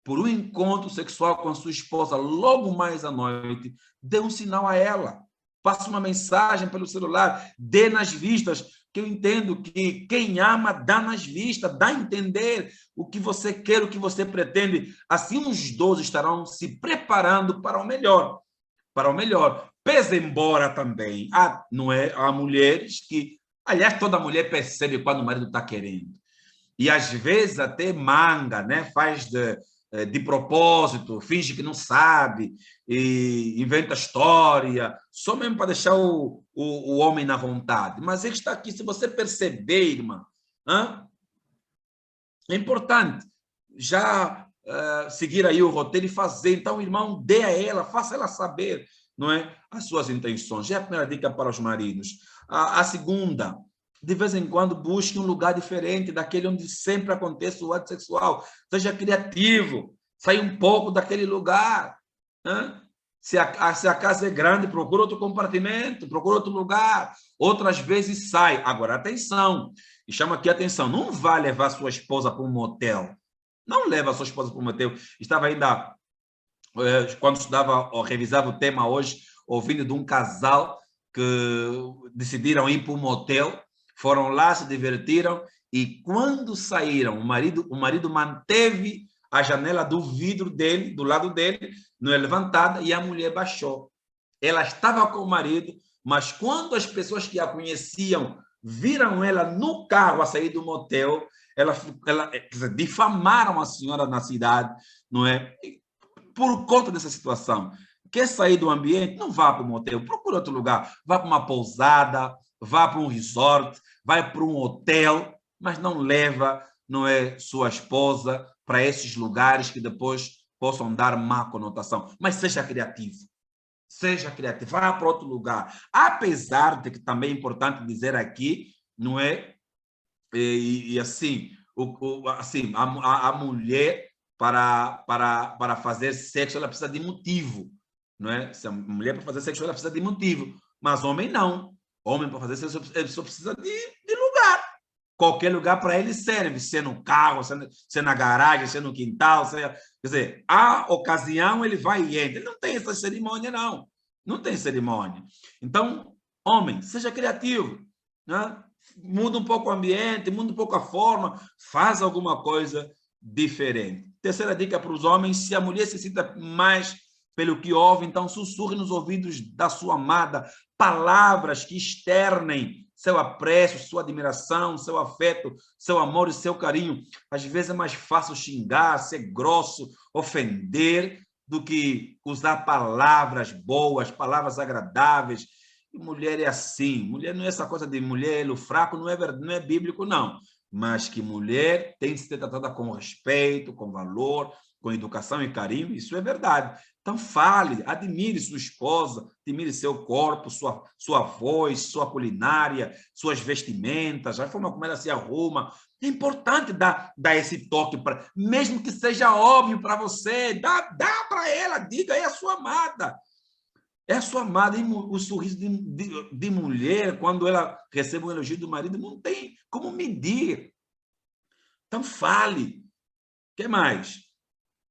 S1: por um encontro sexual com a sua esposa logo mais à noite, dê um sinal a ela, passe uma mensagem pelo celular, dê nas vistas, que eu entendo que quem ama dá nas vistas, dá a entender o que você quer, o que você pretende. Assim os dois estarão se preparando para o melhor. Para o melhor. Pese embora também, não é? Há mulheres que, aliás, toda mulher percebe quando o marido está querendo. E às vezes até manga, né? Faz de propósito, finge que não sabe, e inventa história, só mesmo para deixar o homem na vontade. Mas ele está aqui, se você perceber, irmã, é importante já seguir aí o roteiro e fazer. Então, irmão, dê a ela, faça ela saber, não é? As suas intenções. É a primeira dica para os maridos. A segunda, de vez em quando, busque um lugar diferente daquele onde sempre acontece o ato sexual. Seja criativo, saia um pouco daquele lugar. Se a casa é grande, procura outro compartimento, procura outro lugar. Outras vezes sai. Agora, atenção, e chama aqui a atenção, não vá levar sua esposa para um motel. Não leva a sua esposa para um motel. Estava ainda, quando estudava ou revisava o tema hoje, ouvindo de um casal que decidiram ir para um motel, foram lá, se divertiram, e quando saíram, o marido manteve a janela do vidro dele, do lado dele, não é levantada, e a mulher baixou. Ela estava com o marido, mas quando as pessoas que a conheciam viram ela no carro a sair do motel, ela difamaram a senhora na cidade, não é? Por conta dessa situação. Quer sair do ambiente? Não vá para um motel, procure outro lugar. Vá para uma pousada, vá para um resort, vai para um hotel, mas não leva, não é, sua esposa para esses lugares que depois possam dar má conotação. Mas seja criativo. Seja criativo, vá para outro lugar. Apesar de que também é importante dizer aqui, não é? E assim, assim a mulher, para fazer sexo, ela precisa de motivo. Não é? Se a mulher para fazer sexo, ela precisa de motivo. Mas homem não. Homem para fazer sexo, ele só precisa de lugar. Qualquer lugar para ele serve, se é no carro, se é na garagem, se é no quintal, quer dizer, a ocasião ele vai e entra. Ele não tem essa cerimônia, não. Não tem cerimônia. Então, homem, seja criativo, né? Muda um pouco o ambiente, muda um pouco a forma, faz alguma coisa diferente. Terceira dica para os homens: se a mulher se excita mais pelo que ouve, então sussurre nos ouvidos da sua amada palavras que externem seu apreço, sua admiração, seu afeto, seu amor e seu carinho. Às vezes é mais fácil xingar, ser grosso, ofender, do que usar palavras boas, palavras agradáveis. E mulher é assim. Mulher não é essa coisa de mulher, o fraco não é bíblico, não. Mas que mulher tem que ser tratada com respeito, com valor, com educação e carinho, isso é verdade. Então fale, admire sua esposa, admire seu corpo, sua voz, sua culinária, suas vestimentas, a forma como ela se arruma. É importante dar esse toque, mesmo que seja óbvio para você, dá para ela, diga, é a sua amada. É a sua amada. E o sorriso de mulher, quando ela recebe um elogio do marido, não tem como medir. Então fale. O que mais?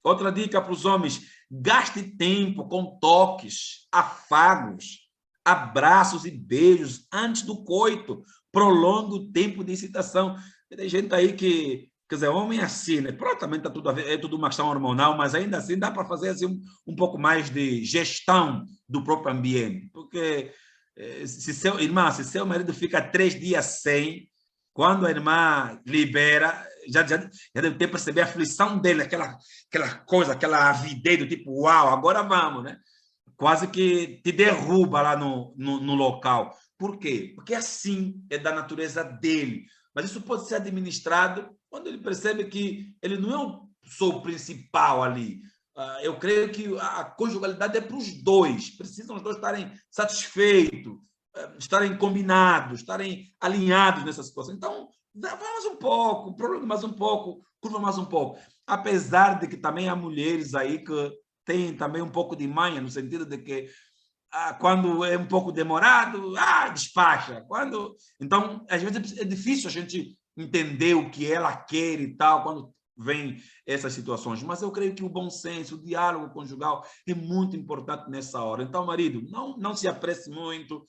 S1: Outra dica para os homens: gaste tempo com toques, afagos, abraços e beijos antes do coito. Prolongue o tempo de excitação. Tem gente aí que, quer dizer, homem é assim, né? Prontamente tá tudo a ver, é tudo uma questão hormonal, mas ainda assim dá para fazer assim, um pouco mais de gestão do próprio ambiente. Porque se seu marido fica 3 dias sem, quando a irmã libera, já deve ter percebido a aflição dele, aquela coisa, aquela avidez do tipo, uau, agora vamos, né? Quase que te derruba lá no local. Por quê? Porque assim é da natureza dele. Mas isso pode ser administrado quando ele percebe que ele não é o principal ali. Eu creio que a conjugalidade é para os dois. Precisam os dois estarem satisfeitos, estarem combinados, estarem alinhados nessa situação. Então, vamos um pouco, prolonga mais um pouco, curva mais um pouco. Apesar de que também há mulheres aí que têm também um pouco de manha, no sentido de que quando é um pouco demorado, despacha. Então, às vezes é difícil a gente entender o que ela quer e tal, quando vem essas situações. Mas eu creio que o bom senso, o diálogo conjugal é muito importante nessa hora. Então, marido, não se apresse muito,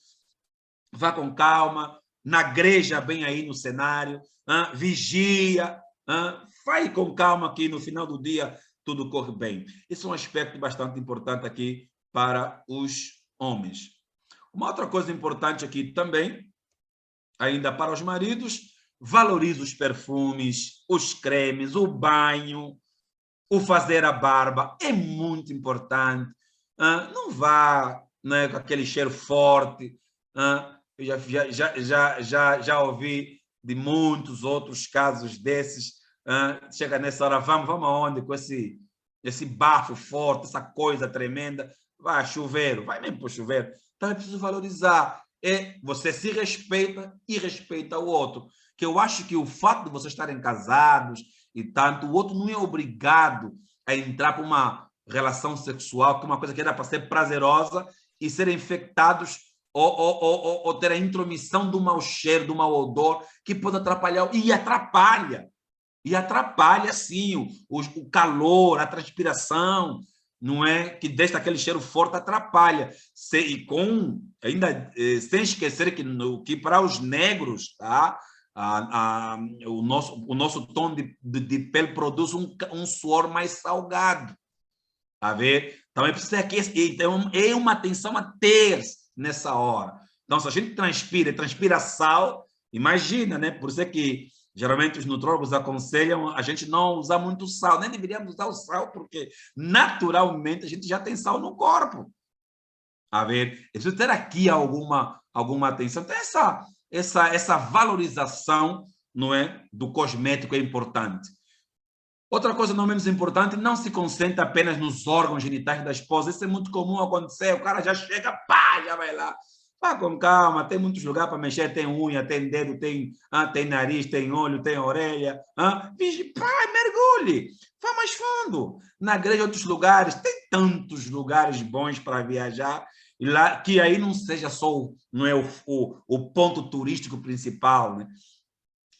S1: vá com calma, nagreja bem aí no cenário, vigia, vai com calma que no final do dia tudo corre bem. Esse é um aspecto bastante importante aqui para os homens. Uma outra coisa importante aqui também, ainda para os maridos: valorize os perfumes, os cremes, o banho, o fazer a barba, é muito importante. Não vá, né, com aquele cheiro forte. Eu já ouvi de muitos outros casos desses. Chega nessa hora, vamos aonde com esse bafo forte, essa coisa tremenda. Vai chuveiro, vai mesmo para o chuveiro. Então é preciso valorizar. Você se respeita e respeita o outro. Que eu acho que o fato de vocês estarem casados e tanto, o outro não é obrigado a entrar para uma relação sexual, que é uma coisa que era para ser prazerosa, e serem infectados ou ter a intromissão do mau cheiro, do mau odor, que pode atrapalhar, e atrapalha. E atrapalha, sim, o calor, a transpiração, não é? Que deixa aquele cheiro forte, atrapalha. Ainda sem esquecer que para os negros, tá? O nosso tom de pele produz um suor mais salgado. A ver? Então é preciso então, é uma atenção a ter nessa hora. Então, se a gente transpira sal, imagina, né? Por isso é que geralmente os nutrólogos aconselham a gente não usar muito sal, nem deveríamos usar o sal, porque naturalmente a gente já tem sal no corpo. A ver, é preciso ter aqui alguma atenção. Então, essa valorização, não é, do cosmético é importante. Outra coisa não menos importante: não se concentre apenas nos órgãos genitais da esposa. Isso é muito comum acontecer. O cara já chega, pá, já vai lá. Vá com calma, tem muitos lugares para mexer, tem unha, tem dedo, tem nariz, tem olho, tem orelha. Mergulhe, vá mais fundo. Na igreja, outros lugares, tem tantos lugares bons para viajar, e lá, que aí não seja só não é o ponto turístico principal, né?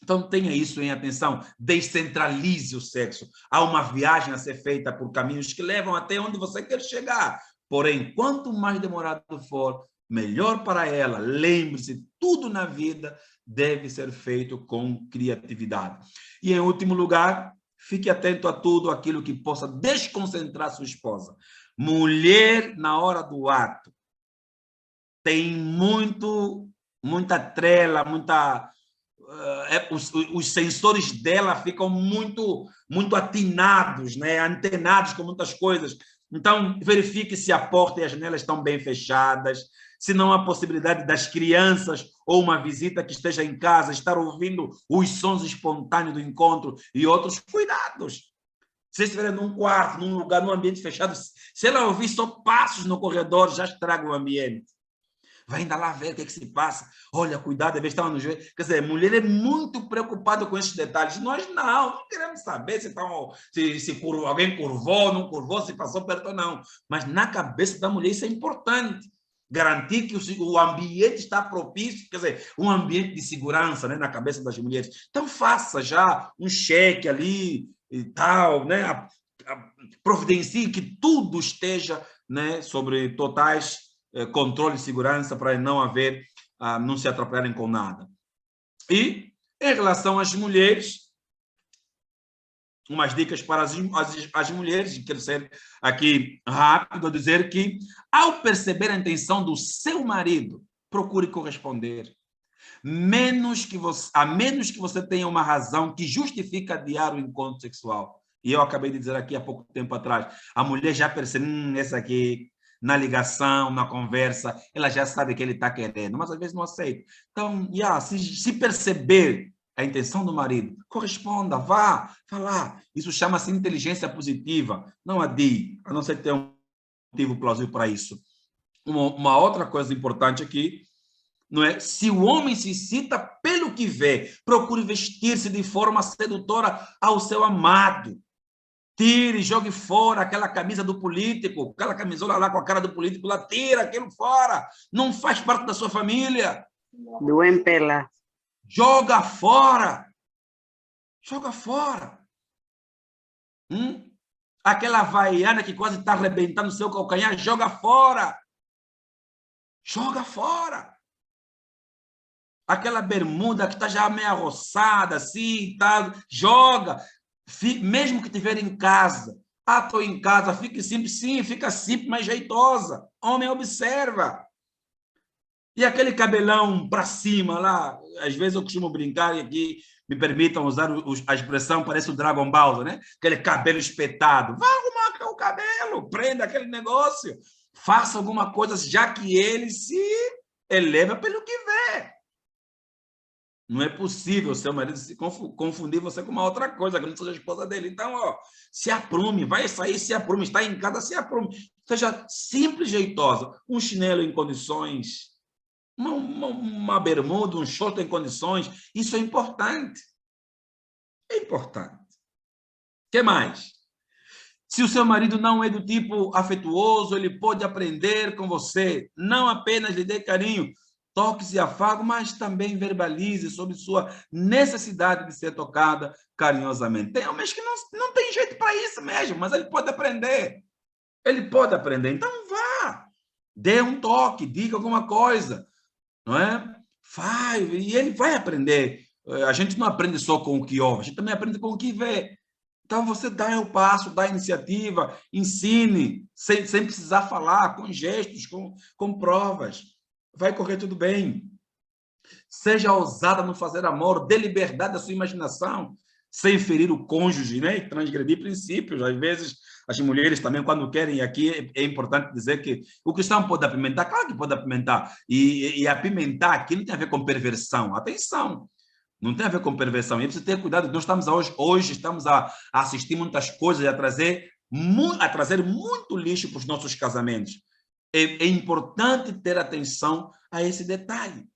S1: Então, tenha isso em atenção, descentralize o sexo. Há uma viagem a ser feita por caminhos que levam até onde você quer chegar. Porém, quanto mais demorado for, melhor para ela. Lembre-se, tudo na vida deve ser feito com criatividade. E, em último lugar, Fique atento a tudo aquilo que possa desconcentrar sua esposa. Mulher, na hora do ato, tem muita trela, os sensores dela ficam muito atinados, né? Antenados com muitas coisas. Então, verifique se a porta e as janelas estão bem fechadas, se não há possibilidade das crianças ou uma visita que esteja em casa estar ouvindo os sons espontâneos do encontro e outros cuidados. Se estiver num quarto, num lugar, num ambiente fechado, se ela ouvir só passos no corredor, já estraga o ambiente. Vai ainda lá ver o que se passa. Olha, cuidado, às vezes estava no joelho. Quer dizer, a mulher é muito preocupada com esses detalhes. Nós não queremos saber se alguém curvou, não curvou, se passou perto ou não. Mas na cabeça da mulher isso é importante. Garantir que o ambiente está propício, quer dizer, um ambiente de segurança, né, na cabeça das mulheres. Então faça já um cheque ali e tal, né? Providencie que tudo esteja, né, sobre totais controle de segurança para não se atrapalharem com nada. E, em relação às mulheres, umas dicas para as mulheres, quero ser aqui rápido, a dizer que, ao perceber a intenção do seu marido, procure corresponder. A menos que você tenha uma razão que justifique adiar o encontro sexual. E eu acabei de dizer aqui há pouco tempo atrás, a mulher já percebe, essa aqui, na ligação, na conversa, ela já sabe que ele está querendo, mas às vezes não aceita. Então, se perceber a intenção do marido, corresponda, vá falar. Isso chama-se inteligência positiva. Não adie, a não ser que tenha um motivo plausível para isso. Uma outra coisa importante aqui, não é? Se o homem se excita pelo que vê, procure vestir-se de forma sedutora ao seu amado. Tire, jogue fora aquela camisa do político, aquela camisola lá com a cara do político, lá, tira aquilo fora. Não faz parte da sua família.
S3: Buen pela.
S1: Joga fora. Joga fora. Aquela havaiana que quase está arrebentando o seu calcanhar, joga fora. Joga fora. Aquela bermuda que está já meio roçada, assim, tá, joga. Mesmo que estiver em casa, estou em casa, fique simples, sim, fica simples, mas jeitosa. Homem, observa. E aquele cabelão para cima lá, às vezes eu costumo brincar, e aqui me permitam usar a expressão, parece o Dragon Ball, né? Aquele cabelo espetado. Vá arrumar o cabelo, prenda aquele negócio, faça alguma coisa, já que ele se eleva pelo que vê. Não é possível o seu marido se confundir você com uma outra coisa, que não seja a esposa dele. Então, se aprume, vai sair, se aprume, está em casa, se aprume. Seja simples, jeitosa. Um chinelo em condições, uma bermuda, um short em condições, isso é importante. É importante. O que mais? Se o seu marido não é do tipo afetuoso, ele pode aprender com você. Não apenas lhe dê carinho, toques e afago, mas também verbalize sobre sua necessidade de ser tocada carinhosamente. Tem homens que não tem jeito para isso mesmo, mas ele pode aprender. Ele pode aprender. Então, vá. Dê um toque, diga alguma coisa. Não é? Vai, e ele vai aprender. A gente não aprende só com o que ouve, a gente também aprende com o que vê. Então, você dá o passo, dá a iniciativa, ensine, sem precisar falar, com gestos, com provas. Vai correr tudo bem. Seja ousada no fazer amor, dê liberdade à sua imaginação, sem ferir o cônjuge, né? E transgredir princípios. Às vezes, as mulheres também, quando querem, e aqui é importante dizer que o cristão pode apimentar, claro que pode apimentar. E apimentar aqui não tem a ver com perversão. Atenção! Não tem a ver com perversão. E precisa ter cuidado. Nós estamos hoje estamos a assistir muitas coisas e a trazer muito lixo para os nossos casamentos. É importante ter atenção a esse detalhe,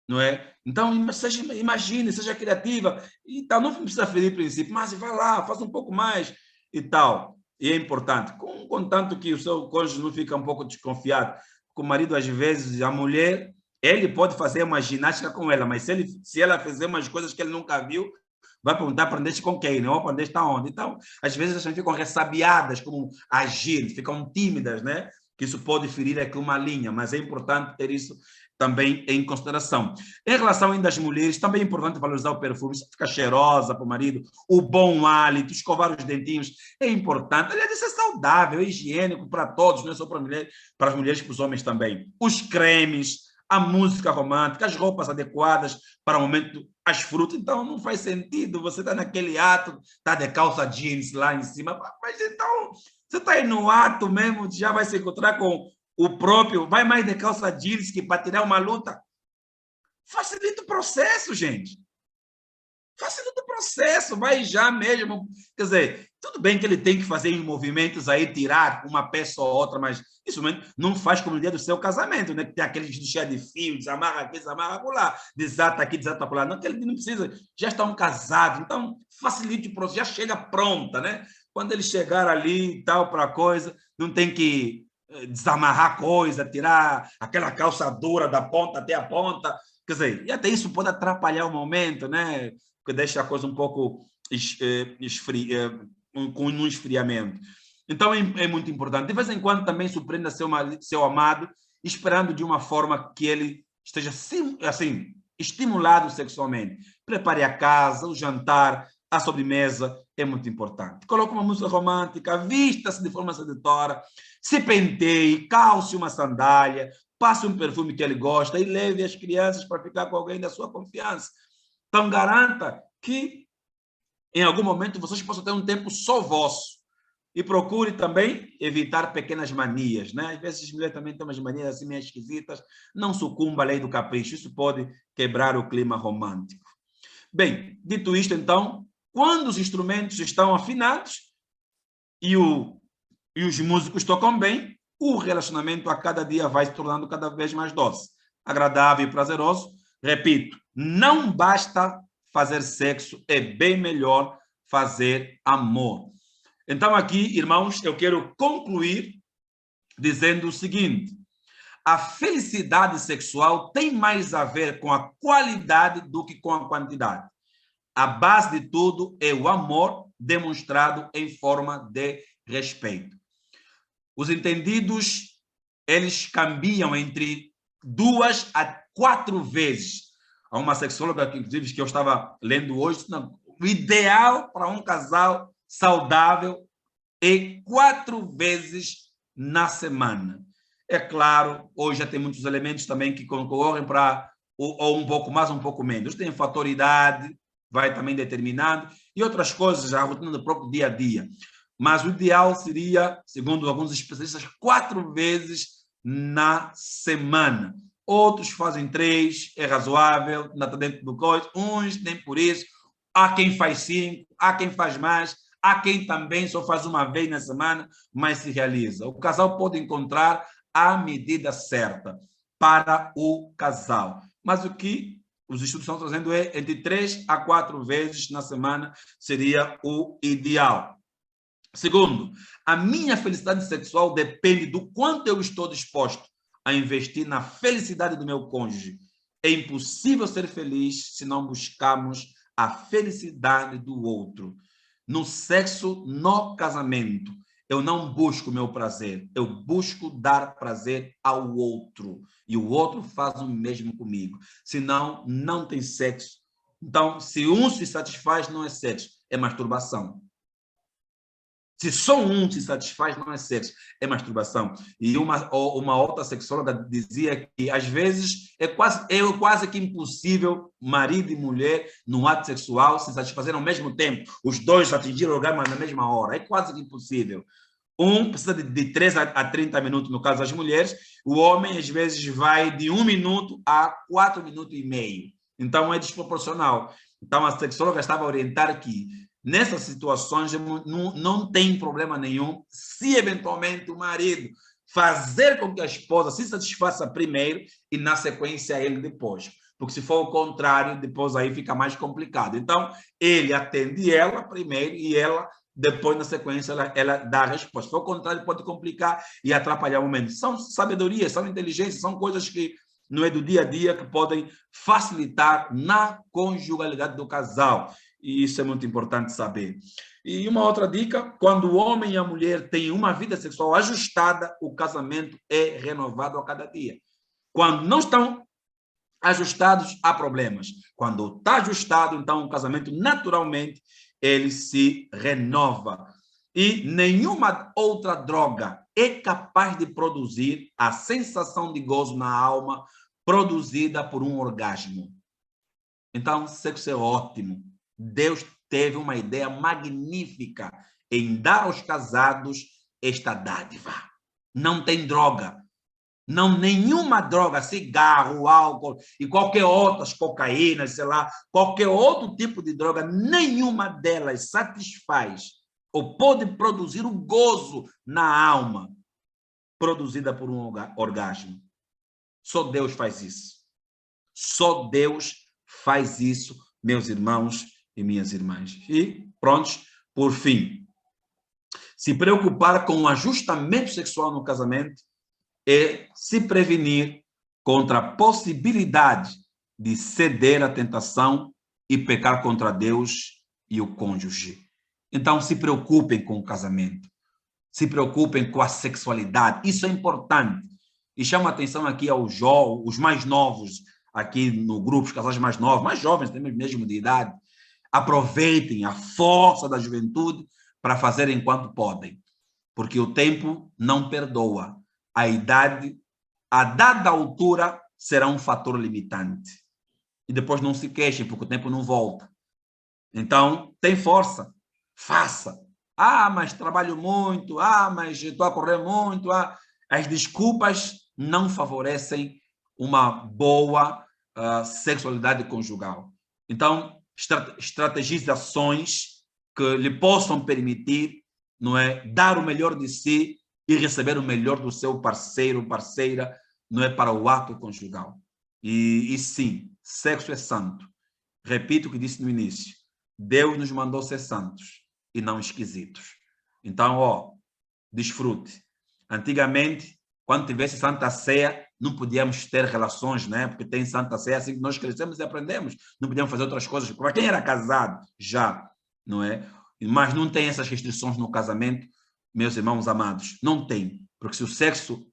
S1: não é? Então, imagine, seja criativa e tal, não precisa ferir princípio, mas vá lá, faça um pouco mais e tal. E é importante, contanto que o seu cônjuge não fica um pouco desconfiado, porque o marido, às vezes, a mulher, ele pode fazer uma ginástica com ela, mas se ela fizer umas coisas que ele nunca viu, vai perguntar, aprendeste com quem, né? Ou aprendeste aonde? Então, às vezes, as pessoas ficam ressabiadas como agir, ficam tímidas, né? que isso pode ferir aqui uma linha, mas é importante ter isso também em consideração. Em relação ainda às mulheres, também é importante valorizar o perfume, ficar cheirosa para o marido, o bom hálito, escovar os dentinhos, é importante. Aliás, isso é saudável, é higiênico para todos, não é só para as mulheres e para os homens também. Os cremes, a música romântica, as roupas adequadas para o momento, as frutas. Então, não faz sentido você estar naquele ato, está de calça jeans lá em cima, mas então, você está aí no ato mesmo, já vai se encontrar com o próprio, vai mais de calça jeans que para tirar uma luta. Facilita o processo, gente. Facilita o processo, vai já mesmo. Quer dizer, tudo bem que ele tem que fazer movimentos aí, tirar uma peça ou outra, mas isso não faz como no dia do seu casamento, né? Que tem aquele cheio de fio, desamarra aqui, desamarra lá, desata aqui, desata lá. Não, que ele não precisa, já estão casados, então facilita o processo, já chega pronta, né? Quando ele chegar ali e tal, para a coisa, não tem que desamarrar coisa, tirar aquela calça dura da ponta até a ponta, quer dizer, e até isso pode atrapalhar o momento, né? Porque deixa a coisa um pouco com um esfriamento. Então é muito importante. De vez em quando também surpreenda seu amado, esperando de uma forma que ele esteja assim estimulado sexualmente. Prepare a casa, o jantar, a sobremesa, é muito importante. Coloque uma música romântica, vista-se de forma sedutora, se penteie, calce uma sandália, passe um perfume que ele gosta e leve as crianças para ficar com alguém da sua confiança. Então, garanta que em algum momento vocês possam ter um tempo só vosso. E procure também evitar pequenas manias, né? Às vezes as mulheres também têm umas manias assim meio esquisitas. Não sucumba à lei do capricho, isso pode quebrar o clima romântico. Bem, dito isto, então, quando os instrumentos estão afinados e os músicos tocam bem, o relacionamento a cada dia vai se tornando cada vez mais doce, agradável e prazeroso. Repito, não basta fazer sexo, é bem melhor fazer amor. Então, aqui, irmãos, eu quero concluir dizendo o seguinte: a felicidade sexual tem mais a ver com a qualidade do que com a quantidade. A base de tudo é o amor demonstrado em forma de respeito. Os entendidos, eles cambiam entre 2 a 4 vezes. Há uma sexóloga, inclusive, que eu estava lendo hoje, o ideal para um casal saudável é 4 vezes na semana. É claro, hoje já tem muitos elementos também que concorrem para ou um pouco mais, um pouco menos. Tem fator idade, vai também determinando, e outras coisas, a rotina do próprio dia a dia. Mas o ideal seria, segundo alguns especialistas, 4 vezes na semana. Outros fazem 3, é razoável, não está dentro do coisa. Uns nem por isso. Há quem faz 5, há quem faz mais, há quem também só faz uma vez na semana, mas se realiza. O casal pode encontrar a medida certa para o casal. Mas o que os estudos estão trazendo é entre 3 a 4 vezes na semana seria o ideal. Segundo, a minha felicidade sexual depende do quanto eu estou disposto a investir na felicidade do meu cônjuge. É impossível ser feliz se não buscarmos a felicidade do outro. No sexo, no casamento, eu não busco meu prazer, eu busco dar prazer ao outro. E o outro faz o mesmo comigo. Senão, não tem sexo. Então, se um se satisfaz, não é sexo, é masturbação. Se só um se satisfaz, não é sexo, é masturbação. E uma outra sexóloga dizia que, às vezes, é quase que impossível marido e mulher, no ato sexual, se satisfazerem ao mesmo tempo. Os dois atingirem o orgasmo na mesma hora. É quase que impossível. Um precisa de 3 a 30 minutos, no caso das mulheres. O homem, às vezes, vai de 1 minuto a 4 minutos e meio. Então, é desproporcional. Então, a sexóloga estava a orientar que nessas situações não tem problema nenhum se eventualmente o marido fazer com que a esposa se satisfaça primeiro e na sequência ele depois. Porque se for o contrário, depois aí fica mais complicado. Então, ele atende ela primeiro e ela depois, na sequência, ela dá a resposta. Se for o contrário, pode complicar e atrapalhar o momento. São sabedorias, são inteligências, são coisas que não é do dia a dia que podem facilitar na conjugalidade do casal. E isso é muito importante saber. E uma outra dica, quando o homem e a mulher têm uma vida sexual ajustada, o casamento é renovado a cada dia. Quando não estão ajustados, há problemas. Quando está ajustado, então o casamento naturalmente ele se renova. E nenhuma outra droga é capaz de produzir a sensação de gozo na alma produzida por um orgasmo. Então, sexo é ótimo. Deus teve uma ideia magnífica em dar aos casados esta dádiva. Não tem droga. Não, nenhuma droga, cigarro, álcool e qualquer outra, cocaína, sei lá, qualquer outro tipo de droga, nenhuma delas satisfaz ou pode produzir o gozo na alma produzida por um orgasmo. Só Deus faz isso. Só Deus faz isso, meus irmãos e minhas irmãs. E, prontos, por fim, se preocupar com o ajustamento sexual no casamento é se prevenir contra a possibilidade de ceder à tentação e pecar contra Deus e o cônjuge. Então, se preocupem com o casamento. Se preocupem com a sexualidade. Isso é importante. E chama a atenção aqui aos os mais novos, aqui no grupo, os casais mais novos, mais jovens, mesmo de idade. Aproveitem a força da juventude para fazer enquanto podem. Porque o tempo não perdoa. A idade, a dada altura, será um fator limitante. E depois não se queixem, porque o tempo não volta. Então, tem força. Faça. Ah, mas trabalho muito. Ah, mas estou a correr muito. Ah. As desculpas não favorecem uma boa sexualidade conjugal. Então, estrategize ações que lhe possam permitir, não é, dar o melhor de si e receber o melhor do seu parceiro, parceira, não é, para o ato conjugal. E sim, sexo é santo. Repito o que disse no início. Deus nos mandou ser santos e não esquisitos. Então, desfrute. Antigamente, quando tivesse Santa Ceia, não podíamos ter relações, né? Porque tem Santa Ceia, assim que nós crescemos e aprendemos. Não podíamos fazer outras coisas. Para quem era casado, já, não é? Mas não tem essas restrições no casamento, meus irmãos amados. Não tem. Porque se o sexo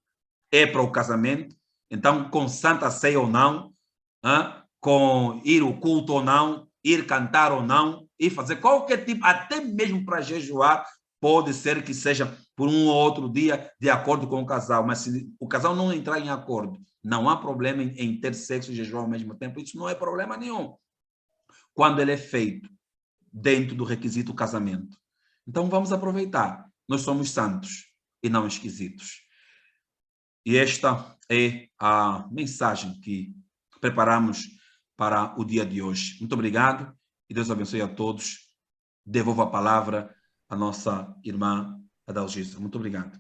S1: é para o casamento, então, com Santa Ceia ou não, com ir ao culto ou não, ir cantar ou não, e fazer qualquer tipo, até mesmo para jejuar, pode ser que seja por um ou outro dia, de acordo com o casal. Mas se o casal não entrar em acordo, não há problema em ter sexo e jejuar ao mesmo tempo. Isso não é problema nenhum. Quando ele é feito dentro do requisito casamento. Então, vamos aproveitar. Nós somos santos e não esquisitos. E esta é a mensagem que preparamos para o dia de hoje. Muito obrigado e Deus abençoe a todos. Devolvo a palavra à nossa irmã Adalgisa. Muito obrigado.